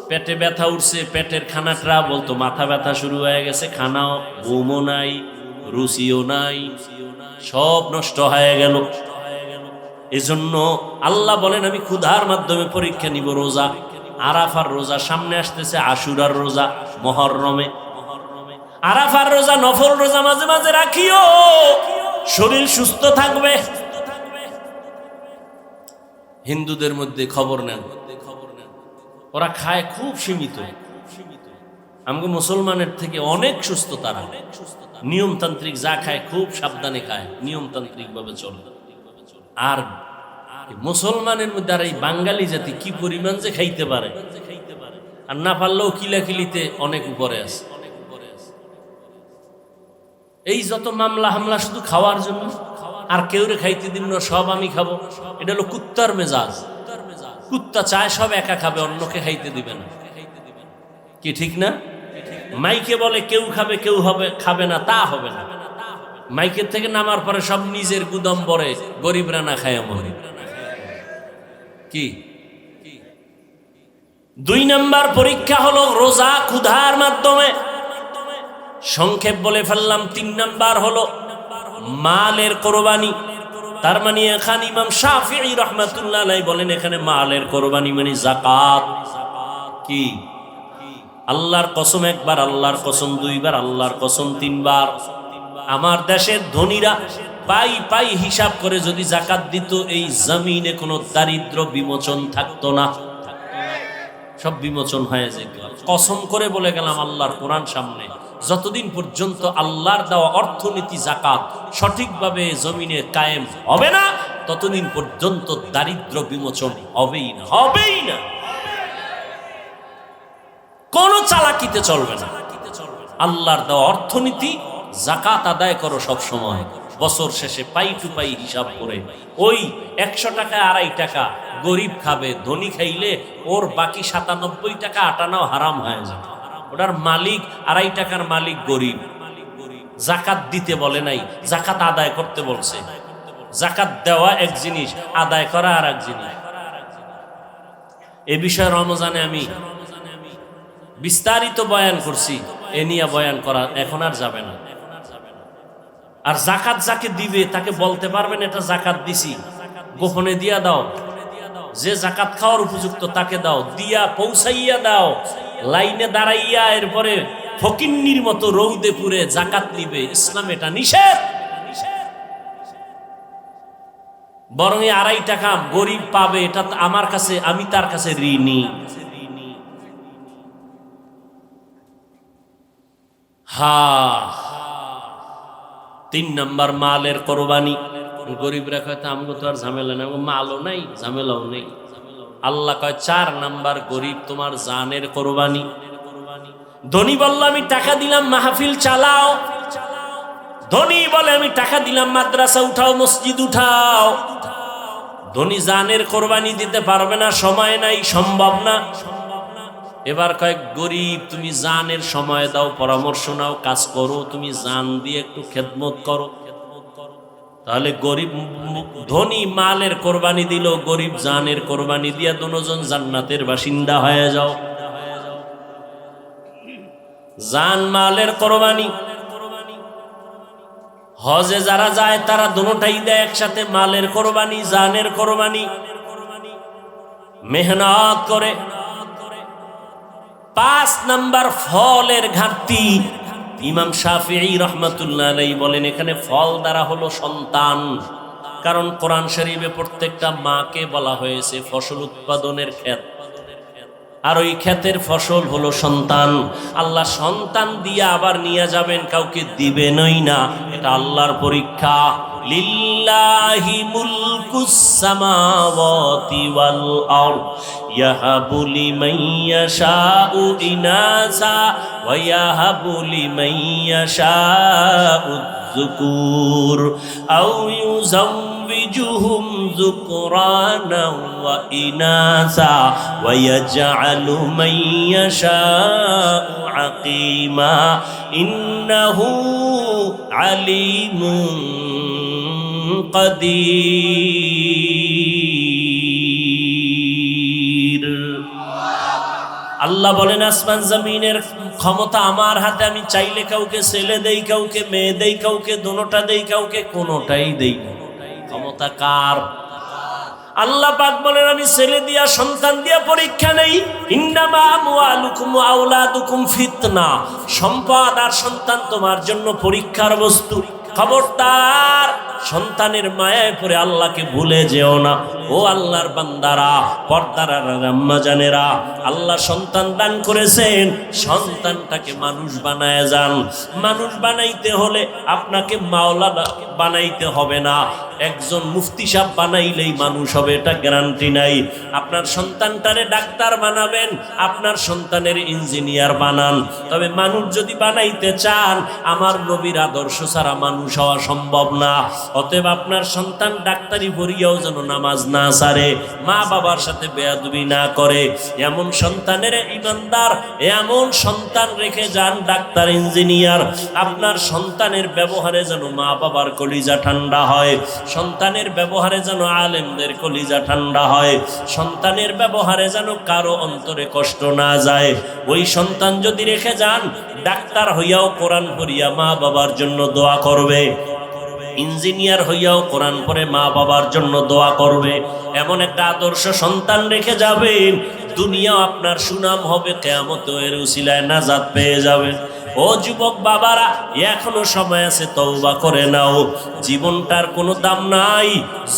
Speaker 1: পেটে ব্যথা উঠছে, পেটের খানাটা বলতো মাথা ব্যথা শুরু হয়ে গেছে, খানাও ঘুমও নাই, রুচিও নাই, সব নষ্ট হয়ে গেল। এজন্য আল্লাহ বলেন আমি ক্ষুধার মাধ্যমে পরীক্ষা নিব। রোজা, আরাফার রোজা সামনে আসতেছে, আশুরার রোজা মুহররমে। আরাফার রোজা নফল রোজা মাঝে মাঝে রাখিও, শরীর সুস্থ থাকবে। হিন্দুদের মধ্যে খবর নেন, ওরা খায় খুব সীমিত, আমাকে মুসলমানের থেকে অনেক সুস্থ তারা। নিয়মতান্ত্রিক যা খায় খুব সাবধানে খায়, নিয়মতান্ত্রিক ভাবে চলে। আর মুসলমানের মধ্যে আর এই বাঙালি জাতি কি পরিমাণ যে খাইতে পারে, আর না পারলেও কিলাকিলিতে অনেক উপরে আছে। এই যত মামলা হামলা শুধু খাওয়ার জন্য, আর কেউ রে খাইতে দিন না, সব আমি খাবো। এটা হলো কুত্তার মেজাজ। কুত্তা চায় সব একা খাবে, অন্যকে খাইতে দিবে না। কি ঠিক না? মাইকে বলে কেউ খাবে, কেউ খাবে না, তা হবে না। মাইকের থেকে নামার পরে সব নিজের গুদম বরে, গরিবরা না খায় মরে। কি 2 নাম্বার পরীক্ষা হলো রোজা ক্ষুধার মাধ্যমে। সংক্ষেপ বলে ফেললাম। 3 নাম্বার হলো মালের কোরবানি। তার মানে এখানে ইমাম শাফিঈ রাহমাতুল্লাহ আলাইহি বলেন এখানে মালের কোরবানি মানে যাকাত। কি আল্লাহর কসম একবার, আল্লাহর কসম 2 বার, আল্লাহর কসম 3 বার। আমার দেশের ধনীরা পাই পাই হিসাব করে যদি যাকাত দিত, এই জমিনে কোনো দারিদ্র বিমোচন থাকতো না, সব বিমোচন হয়ে যেত। কসম করে বলে গেলাম আল্লাহর কোরআন সামনে, যতদিন পর্যন্ত আল্লাহর দেওয়া অর্থনীতি যাকাত সঠিকভাবে জমিনে কায়েম হবে না, ততদিন পর্যন্ত দারিদ্র বিমোচন হবেই না, হবেই না। কোন চালাকিতে চলবে না। আল্লাহর দেওয়া অর্থনীতি যাকাত আদায় করো সব সময়, বছর শেষে পাই টু পাই হিসাব করে। ওই 100 টাকা 2.5 টাকা গরিব খাবে, ধনী খাইলে ওর বাকি 97 টাকা আটানাও হারাম হয়ে যায়। ওটার মালিক 2.5 টাকার মালিক গরিব। যাকাত দিতে বলে নাই, যাকাত আদায় করতে বলছে। যাকাত দেওয়া এক জিনিস, আদায় করা আর এক জিনিস। এ বিষয়ে রমজানে আমি বিস্তারিত বয়ান করছি, এ নিয়ে বয়ান করা এখন আর যাবে না। আর যাকাত যাকে দিবে তাকে বলতে পারবেন এটা যাকাত দিছি, গোপনে দিয়া দাও। যে যাকাত খাওয়ার উপযুক্ত তাকে দাও, দিয়া পৌঁছাইয়া দাও। লাইনে দাঁড়াইয়া এরপরে ফকিন্নির মতো রৌদে পুরে যাকাত নিবে, ইসলাম এটা নিষেধ। বরং 2.5 টাকা গরিব পাবে, এটা আমার কাছে, আমি তার কাছে ঋণী। হ্যাঁ, 3 নাম্বার মালের কোরবানি। গরিবরা কয় তা আমগো তো আর ঝামেলা নাই, মালও নাই ঝামেলাও নেই। আল্লাহ কয় 4 নাম্বার গরিব তোমার জানের কোরবানি। ধনী বলল আমি টাকা দিলাম মাহফিল চালাও, ধনী বলে আমি টাকা দিলাম মাদ্রাসা উঠাও, মসজিদ উঠাও। ধনী জানের কোরবানি দিতে পারবে না, সময় নাই, সম্ভব না। এবার কয়েক গরিব তুমি জানের সময় দাও, পরামর্শ নাও, কাজ করো, তুমি জান দিয়ে একটু খেদমত করো। তাহলে গরিব ধনী মালের কোরবানি দিল, গরিব জানের কোরবানি দিয়া দুজন জান্নাতের বাসিন্দা হয়ে যাও। জান মালের কোরবানি। হজে যারা যায় তারা দুটোটাই দেয় একসাথে, মালের কোরবানি, জানের কোরবানি। মেহনত করে। 5 নাম্বার ফলের ঘাটতি। ইমাম শাফিঈ রাহমাতুল্লাহ আলাইহি বলেন এখানে ফল দ্বারা হলো সন্তান। কারণ কোরআন শরীফে প্রত্যেকটা মাকে বলা হয়েছে ফসল উৎপাদনের ক্ষেত, আর ওই ক্ষেতের ফসল হলো সন্তান। আল্লাহ সন্তান দিয়ে আবার নিয়ে যাবেন, কাউকে দিবেনই না, এটা আল্লাহর পরীক্ষা। লিল্লাহি মুলকুস সামাওয়াতি ওয়াল আরদ ইয়াহাবু লিমান ইয়াশাউ ইনাসা ওয়া ইয়াহাবু লিমান ইয়াশাউ যুকুর আও ইউযাওবিজুহুম যুকরানা ওয়া ইনাসা ওয়া ইয়াজআলু মান ইয়াশাউ আকিমা ইন্নাহু আলিমুন কাদির। আল্লাহ বলেন আসমান জমিনের ক্ষমতা আমার হাতে, আমি চাইলে কাউকে ছেলে দেই, কাউকে মেয়ে দেই, কাউকে দোনোটা দেই, কাউকে কোনোটাই দেই না। ক্ষমতা কার? আল্লাহ পাক বলেন আমি ছেলে দিয়া সন্তান দিয়া পরীক্ষা নেই। ইন্নামা আমওয়ালুকুম ওয়া আওলাদুকুম ফিতনা, সম্পদ আর সন্তান তোমার জন্য পরীক্ষার বস্তু। খবরদার সন্তানের মায়ায় পড়ে আল্লাহকে ভুলে যেও না। ও আল্লাহর বান্দারা, পর্দার আম্মা জানেরা, আল্লাহ সন্তান দান করেছেন, সন্তানটাকে মানুষ বানায় যান। মানুষ বানাইতে হলে আপনাকে মাওলানা বানাইতে হবে না, একজন মুফতি সাহেব বানাইলেই মানুষ হবে এটা গ্যারান্টি নাই। আপনার সন্তানটারে ডাক্তার বানাবেন, আপনার সন্তানের ইঞ্জিনিয়ার বানান, তবে মানুষ যদি বানাইতে চান আমার নবীর আদর্শ ছাড়া মানুষ হওয়া সম্ভব না। অতএব আপনার সন্তান ডাক্তারি পড়িয়াও যেন নামাজ না ছাড়ে, মা বাবার সাথে বেয়াদবি না করে, এমন সন্তানের ইমানদার, এমন সন্তান রেখে যান ডাক্তার ইঞ্জিনিয়ার। আপনার সন্তানের ব্যবহারে যেন মা বাবার কলিজা ঠান্ডা হয়, সন্তানের ব্যবহারে যেন আলেমদের কলিজা ঠান্ডা হয়, সন্তানের ব্যবহারে যেন কারো অন্তরে কষ্ট না যায়। ওই সন্তান যদি রেখে যান ডাক্তার হইয়াও কোরআন পড়িয়া মা বাবার জন্য দোয়া করবে, ইঞ্জিনিয়ার হইয়াও কোরআন পড়ে মা বাবার জন্য দোয়া করবে, এমন একটা আদর্শ সন্তান রেখে যাবেন, দুনিয়াও আপনার সুনাম হবে, কিয়ামতেও এর উসিলায় নাজাত পেয়ে যাবেন। ও যুবক বাবারা, এখনো সময় আছে, তওবা করে নাও। জীবনটার কোনো দাম নাই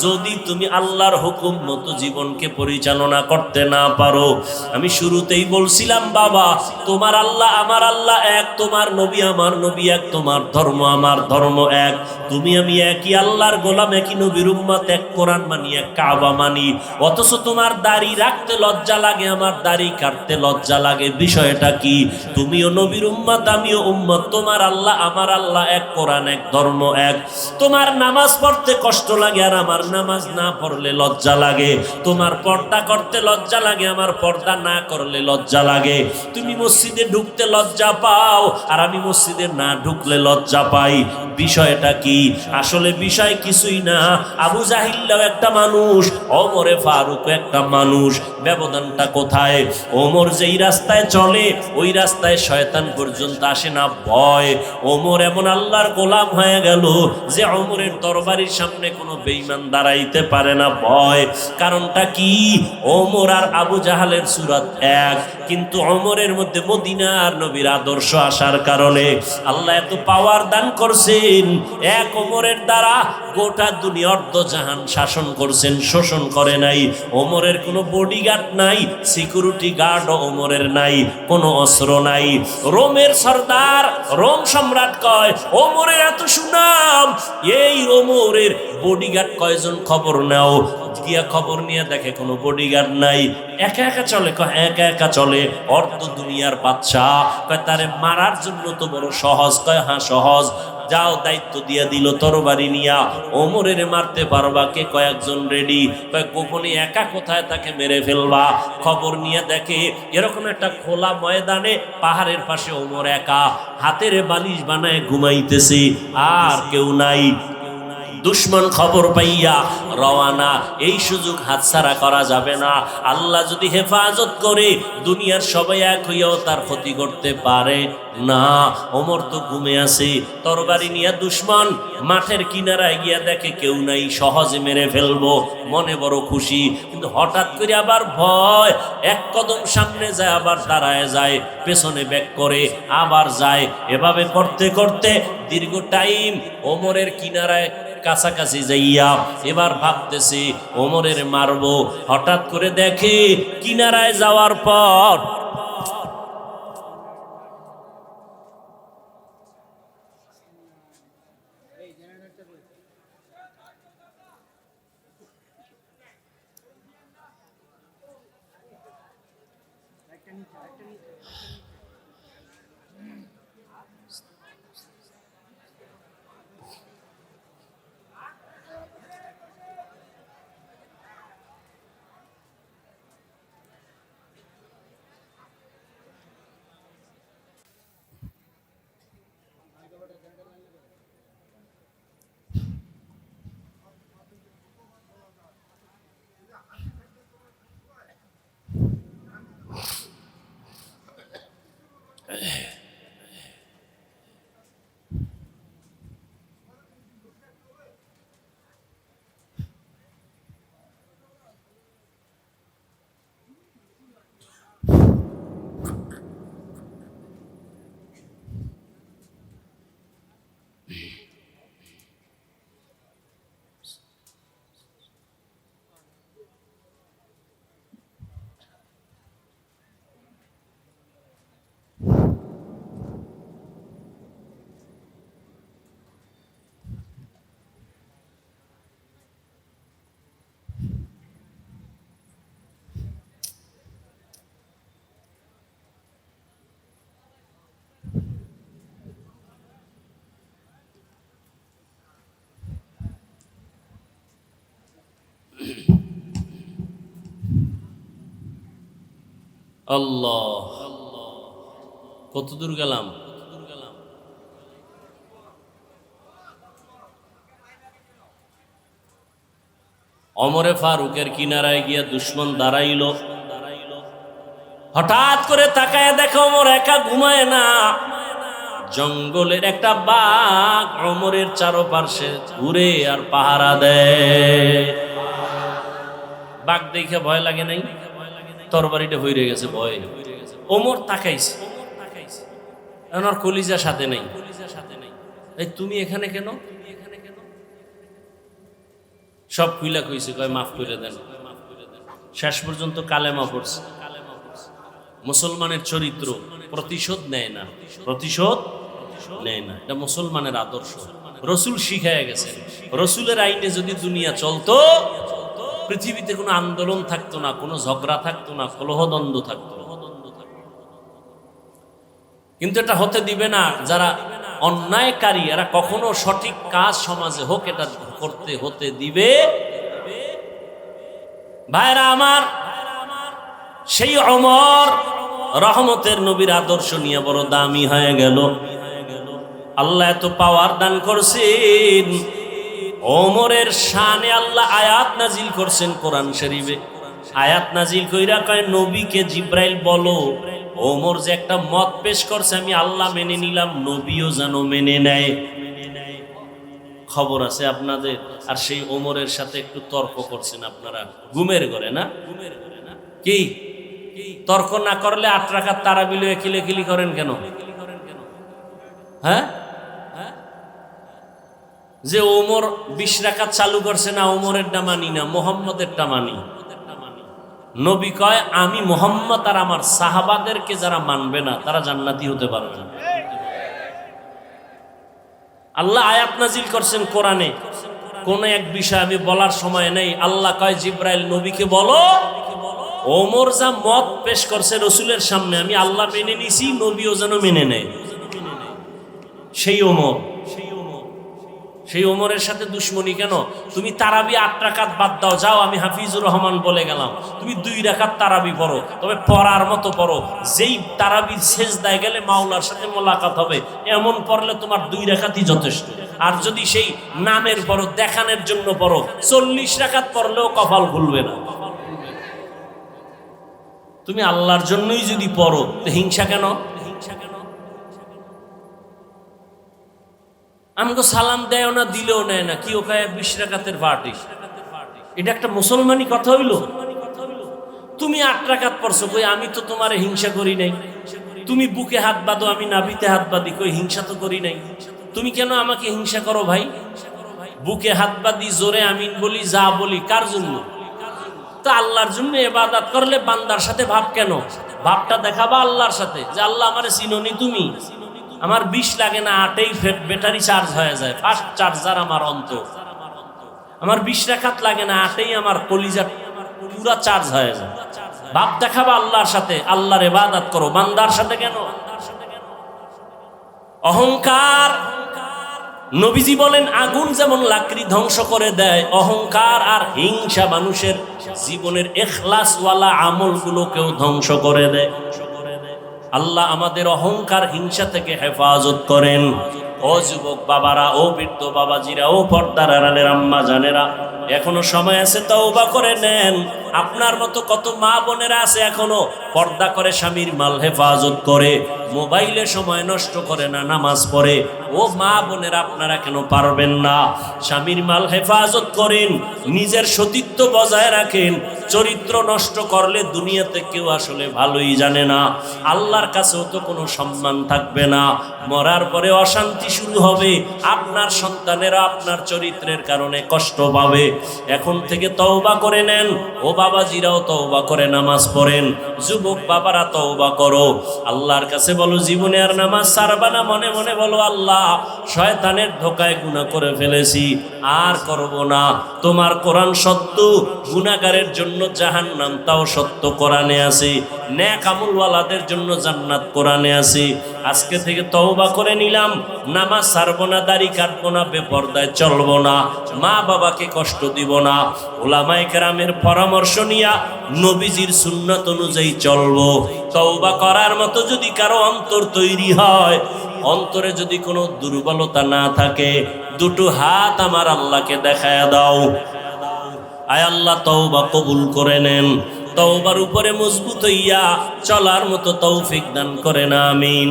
Speaker 1: যদি তুমি আল্লাহর হুকুম মতো জীবনকে পরিচালনা করতে না পারো। আমি শুরুতেই বলছিলাম বাবা, তোমার আল্লাহ আমার আল্লাহ এক, তোমার নবী আমার নবী এক, তোমার ধর্ম আমার ধর্ম এক, তুমি আমি একই আল্লাহর গোলাম, একই নবীর উম্মত, এক কোরআন মানি, এক কাবা মানি। অথচ তোমার দাড়ি রাখতে লজ্জা লাগে, আমার দাড়ি কাটতে লজ্জা লাগে। বিষয়টা কি? তুমিও নবীর উম্মত, আমিও উম্মত, তোমার আল্লাহ আমার আল্লাহ এক, কোরআন এক, ধর্ম এক। তোমার নামাজ পড়তে কষ্ট লাগে আর আমার নামাজ না পড়লে লজ্জা লাগে, তোমার পর্দা করতে লজ্জা লাগে, আমার পর্দা না করলে লজ্জা লাগে। তুমি মসজিদে ঢুকতে লজ্জা পাও আর আমি মসজিদে না ঢুকলে লজ্জা পাই। বিষয়টা কি? আসলে বিষয় কিছুই না। আবু জাহিল্লাও একটা মানুষ, ওমরে ফারুক একটা মানুষ। ব্যবধানটা কোথায়? ওমর যেই রাস্তায় চলে ওই রাস্তায় শয়তান পর্যন্ত আসে না, ভয়। ওমর এমন আল্লাহর গোলাম হয়ে গেল যে ওমরের তরবারির সামনে কোনো বেঈমান দাঁড়াইতে পারে না, ভয়। কারণটা কি? ওমর আর আবু জাহালের সূরত এক, কিন্তু ওমরের মধ্যে মদিনার নবীর আদর্শ আসার কারণে আল্লাহ এত পাওয়ার দান করছেন। এক ওমরের দ্বারা গোটা দুনিয়া অর্ধ জাহান শাসন করছেন, শোষণ করে নাই। ওমরের কোনো বডিগার্ড নাই, সিকিউরিটি গার্ডও ওমরের নাই, কোনো অস্ত্র নাই। রোমের সর্দার, রোম সম্রাট কয় ওমরের এত সুনাম, এই ওমরের বডিগার্ড কয়জন? খবর নাও। গিয়া খবর নিয়ে দেখে কোনো বডিগার্ড নাই, একা একা চলে। কয় একা একা চলে? অর্ধ দুনিয়ার বাদশাহ। কয় তারে মারার জন্য তো বড় সহজ? কয় হ্যাঁ সহজ। যাও, দায়িত্ব দিয়া দিল তরবারি নিয়া, ওমরের মারতে পারবা কে? কয়েকজন রেডি। কয় গোপনে একা কোথায় তাকে মেরে ফেলবা? খবর নিয়ে দেখে এরকম একটা খোলা ময়দানে পাহাড়ের পাশে ওমর একা, হাতের বালিশ বানায় ঘুমাইতেছে, আর কেউ নাই। দুশ্মন খবর পাইয়া রওয়ানা। এই সুযোগ হাতছাড়া করা যাবে না। আল্লাহ যদি হেফাজত করে দুনিয়ার সবাই এক হইয়াও তার ক্ষতি করতে পারে না। ওমর তো ঘুমে আছে, তরবারি নিয়ে দুশ্মন মাঠের কিনারায় গিয়া দেখে কেউ নাই, সহজে মেরে ফেলবো, মনে বড় খুশি। কিন্তু হঠাৎ করে আবার ভয়, এক কদম সামনে যায় আবার দাঁড়ায় যায়, পেছনে ব্যাক করে আবার যায়। এভাবে করতে করতে দীর্ঘ টাইম ওমরের কিনারায় কাছাকাছি যাইয়া এবার ভাবতেছি ওমরের মারবো। হঠাৎ করে দেখে কিনারায় যাওয়ার পর আল্লাহ, কত দূর গেলাম? ওমরে ফারুকের কিনারায় গিয়া দুশ্মন দাঁড়াইল। হঠাৎ করে তাকায় দেখে ওমর একা ঘুমায় না, জঙ্গলের একটা বাঘ ওমরের চারপাশে ঘুরে আর পাহারা দেয়। বাঘ দেখে ভয় লাগে নাই? তরবারিটা হইরে গেছে ভয়। ওমর তাকাইছে, ওনার কলিজা সাথে নাই। এই তুমি এখানে কেন? সব খুইলা কইছে, কয় মাফ করে দেন। শেষ পর্যন্ত কালেমা পড়ছে। মুসলমানের চরিত্র প্রতিশোধ নেয় না, প্রতিশোধ নেয় না, এটা মুসলমানের আদর্শ। রসুল শিখায় গেছেন, রসুলের আইনে যদি দুনিয়া চলতো, পৃথিবীতে কোনো আন্দোলন থাকতো না, কোনো ঝগড়া থাকতো না, কলহদ্বন্দ্ব থাকতো না। কিন্তু এটা হতে দিবে না। যারা অন্যায়কারী, এরা কখনো সঠিক কাজ সমাজে হোক এটা করতে হতে দিবে। ভাইরা আমার, সেই ওমর রহমতের নবীর আদর্শ নিয়ে বড় দামি হয়ে গেল। আল্লাহ এত পাওয়ার দান করছেন, ওমরের শানে আল্লাহ আয়াত নাজিল করছেন কোরআন শরীফে। আয়াত নাজিল কইরা কয় নবীকে জিব্রাইল বলো, ওমর যে একটা মত পেশ করছে আমি আল্লাহ মেনে নিলাম, নবীও যেন মেনে নেয়। খবর আছে আপনাদের? আর সেই ওমরের সাথে একটু তর্ক করছেন আপনারা ঘুমের ঘরে, না? কি তর্ক না করলে 8 রাকাত তারাবি লয়ে কিলেকিলি করেন কেন? হ্যাঁ, যে ওমর 20 রাকাত চালু করছে না, ওমরেরটা মানি না, মুহাম্মদেরটা মানি। নবী কয় আমি মুহাম্মদ আর আমার সাহাবাদেরকে যারা মানবে না তারা জান্নাতি হতে পারবে না। আল্লাহ আয়াত নাজিল করছেন কোরআনে, কোন এক বিষয় আমি বলার সময় নেই। আল্লাহ কয় জিব্রাইল নবীকে বলো, ওমর যা মত পেশ করছে রসুলের সামনে আমি আল্লাহ মেনে নিছি, নবীও যেন মেনে নেয়। সেই ওমর, সেই ওমরের সাথে দুশ্মনী কেন? তুমি তারাবি 8 রাকাত বাদ দাও, যাও আমি হাফিজুর রহমান বলে গেলাম, তুমি 2 রাকাত তারাবি পড়ো, তবে পড়ার মতো পড়ো। যেই তারাবির সেজদায় গেলে মাওলার সাথে মোলাকাত হবে, এমন পড়লে তোমার 2 রাকাতই যথেষ্ট। আর যদি সেই নামের পড়ো, দেখানোর জন্য পড়ো, 40 রাকাত পড়লেও কপাল খুলবে না। তুমি আল্লাহর জন্যই যদি পড়ো, তো হিংসা কেন? আমাকে সালাম দেয় না, দিলেও নেয় না, কি ওখানে 20 রাকাতের পার্টি? এটা একটা মুসলমানি কথা হইল? তুমি 8 রাকাত পড়ছো, কই আমি তো তোমারে হিংসা করি নাই। তুমি বুকে হাত বাঁধো, আমি নাভিতে হাত বাঁধি, কই হিংসা তো করি নাই। তুমি কেন আমাকে হিংসা করো ভাই? বুকে হাত বাঁধি, জোরে আমিন বলি, যা বলি, কার জন্য? তো আল্লাহর জন্য ইবাদত করলে বান্দার সাথে ভাব কেন? ভাবটা দেখাবা আল্লাহর সাথে, যে আল্লাহ আমারে চিনোনি তুমি। আমার 20 লাগে না, 8এই ব্যাটারি চার্জ হয়ে যায়, ফাস্ট চার্জার আমার অন্তর। আমার 20 রাকাত লাগে না, 8এই আমার কলিজা পুরা চার্জ হয়ে যায়। ভাব দেখাবা আল্লাহর সাথে, আল্লাহর ইবাদত করো, বান্দার সাথে কেন? অহংকার, নবীজি বলেন আগুন যেমন লাকড়ি ধ্বংস করে দেয়, অহংকার আর হিংসা মানুষের জীবনের ইখলাসওয়ালা আমলগুলোকেও ধ্বংস করে দেয়। আল্লাহ আমাদের অহংকার হিংসা থেকে হেফাজত করেন। ও যুবক বাবারা, ও বৃদ্ধ বাবাজিরা, ও পর্দার আড়ালের আম্মা জানেরা, এখনো সময় আছে, তওবা করে নেন। আপনার মতো কত মা বোনেরা আছে এখনো পর্দা করে, স্বামীর মাল হেফাজত করে, মোবাইলে সময় নষ্ট করে না, নামাজ পড়ে। ও মা বোনেরা, আপনারা কেন পারবেন না? স্বামীর মাল হেফাজত করেন, নিজের সতীত্ব বজায় রাখেন। চরিত্র নষ্ট করলে দুনিয়াতে কেউ আসলে ভালোই জানে না, আল্লাহর কাছেও তো কোনো সম্মান থাকবে না। মরার পরে অশান্তি শুরু হবে, আপনার সন্তানেরা আপনার চরিত্রের কারণে কষ্ট পাবে। এখন থেকে তওবা করে নেন। ও বাবাজিরাও তওবা করে নামাজ পড়েন। যুবক বাবারা তওবা করো, আল্লাহর কাছে বলো জীবনে আর নামাজ ছাড়বা না। মনে মনে বলো, আল্লাহ শয়তানের ধোকায় গুনাহ করে ফেলেছি, আর করব না। তোমার কোরআন সত্য, গুনাহগারের জন্য জাহান্নাম তাও সত্য কোরআনে আছে, নেক আমলওয়ালাদের জন্য জান্নাত কোরআনে আছে। আজকে থেকে তওবা করে নিলাম, নামাজ ছাড়বো না, দাড়ি কাটবো না, বেপরদায় চলবো না, মা বাবাকে কষ্ট দিব না, উলামায়ে কেরামের পরামর্শ নিয়া নবীজির সুন্নাত অনুযায়ী চলবো। তওবা করার মতো যদি কারো অন্তর তৈরি হয়, অন্তরে যদি কোনো দুর্বলতা না থাকে, দুটো হাত আমার আল্লাহকে দেখায়া দাও। আয় আল্লাহ, তওবা কবুল করে নেন, তওবার উপরে মজবুত হইয়া চলার মতো তৌফিক দান করেন, আমিন।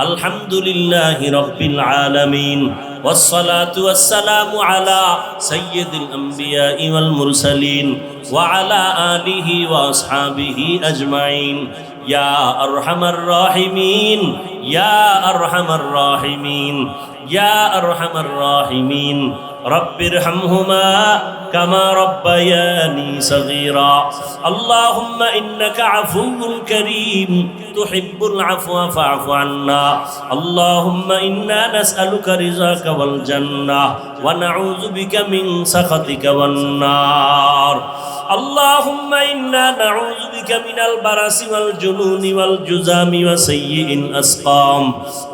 Speaker 1: আলহামদুলিল্লাহি রাব্বিল আলামিন, والصلاة والسلام على سيد الأنبياء والمرسلين وعلى آله وأصحابه أجمعين يا أرحم الراحمين يا أرحم الراحمين يا أرحم الراحمين رب ارحمهما كما ربياني صغيرا اللهم إنك عفو كريم تحب العفو فاعف عنا اللهم إنا نسألك رضاك والجنة ونعوذ بك من سخطك والنار اللهم إنا نعوذ بك من البرص والجنون والجذام وسيء الأسقام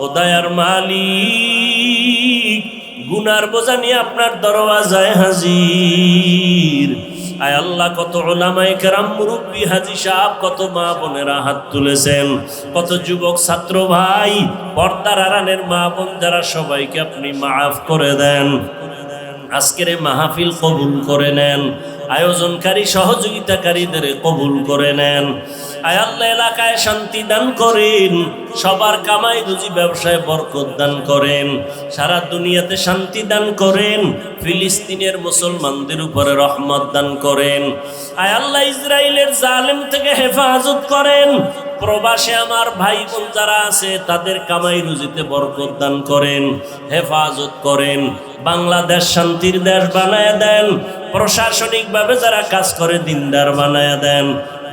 Speaker 1: ودير মালিক, গুনার বোঝা নিয়ে আপনার দরওয়াজায় হাজির। আয় আল্লাহ, কত উলামায়ে কেরাম, মুরব্বী, হাজী সাহেব, কত মা বোনেরা হাত তুলেছেন, কত যুবক ছাত্র ভাই, পর্দার আড়ালের মা বোন যারা, সবাইকে আপনি মাফ করে দেন। আজকের এই মাহফিল কবুল করে নেন, আয়োজনকারী সহযোগিতাকারীদের কবুল করে নেন। আয় আল্লাহ, এলাকায় শান্তি দান করেন, সবার কামাই রুজি ব্যবসায় বরকত দান করেন, সারা দুনিয়াতে শান্তি দান করেন, ফিলিস্তিনের মুসলমানদের উপরে রহমত দান করেন। আয় আল্লাহ, ইসরায়েলের জালেম থেকে হেফাজত করেন, প্রবাসে আমার ভাই বোন যারা আছে তাদের কামাই রুজিতে বরকত দান করেন, হেফাজত করেন। বাংলাদেশ শান্তির দেশ বানায় দেন, প্রশাসনিকভাবে যারা কাজ করে দিনদার বানায় দেন,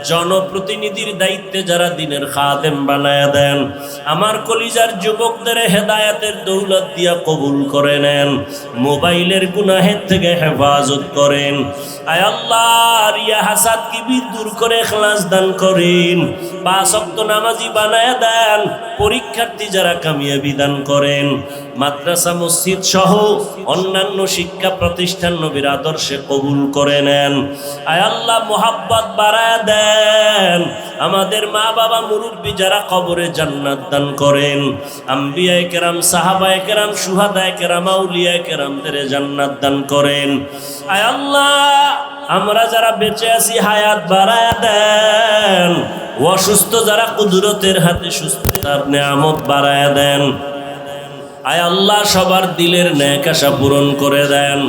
Speaker 1: জনপ্রতিনিধির দায়িত্বে যারা দিনের খাদেম বানায় দেন। আমার কলিজার যুবকদের হেদায়েতের দৌলত দিয়া কবুল করে নেন, মোবাইলের গুনাহের থেকে হেফাজত করেন। আয় আল্লাহ, রিয়া হাসাদ কিবির দূর করে ইখলাস দান করেন, 5 ওয়াক্ত নামাজি বানায় দেন, পরীক্ষার্থী যারা কামিয়াবি দান করেন। মাদ্রাসা মসজিদ সহ অন্যান্য শিক্ষা প্রতিষ্ঠান নবীর আদর্শে কবুল করে নেন। আয় আল্লাহ, মোহাব্বত বাড়ায় দেন, আমাদের মা বাবা মুরব্বী যারা কবরে জান্নাত দান করেন, আম্বিয়ায়ে কেরাম, সাহাবায়ে কেরাম, শুহাদায়ে কেরাম, আউলিয়ায়ে কেরামদের জান্নাত দান করেন। আয় আল্লাহ, আমরা যারা বেঁচে আছি হায়াত বাড়ায় দেন, অসুস্থ যারা কুদরতের হাতে সুস্থতার নেয়ামত বাড়ায় দেন। আয় আল্লাহ, সবার দিলের নেক আশা পূরণ করে দেন।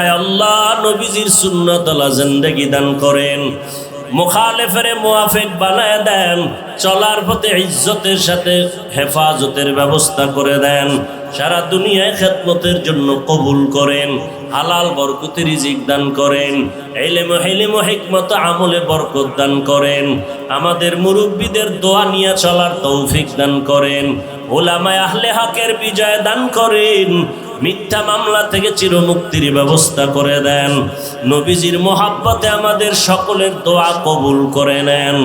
Speaker 1: আয় আল্লাহ, নবীজির সুন্নাত ওয়ালা জিন্দেগি দান করেন, মুখালেফের মুয়াফিক বানায় দেন, চলার পথে ইজ্জতের সাথে হেফাজতের ব্যবস্থা করে দেন, সারা দুনিয়ায় খেদমতের জন্য কবুল করেন, হালাল বরকতে রিজিক দান করেন, ইলম হিকমত আমলে বরকত দান করেন, আমাদের মুরব্বীদের দোয়া নিয়ে চলার তৌফিক দান করেন, উলামায়ে আহলে হকের বিজয় দান করেন, মিথ্যা মামলা থেকে চিরমুক্তির ব্যবস্থা করে দেন। নবীজির মোহাব্বতে আমাদের সকলের দোয়া কবুল করে নেন।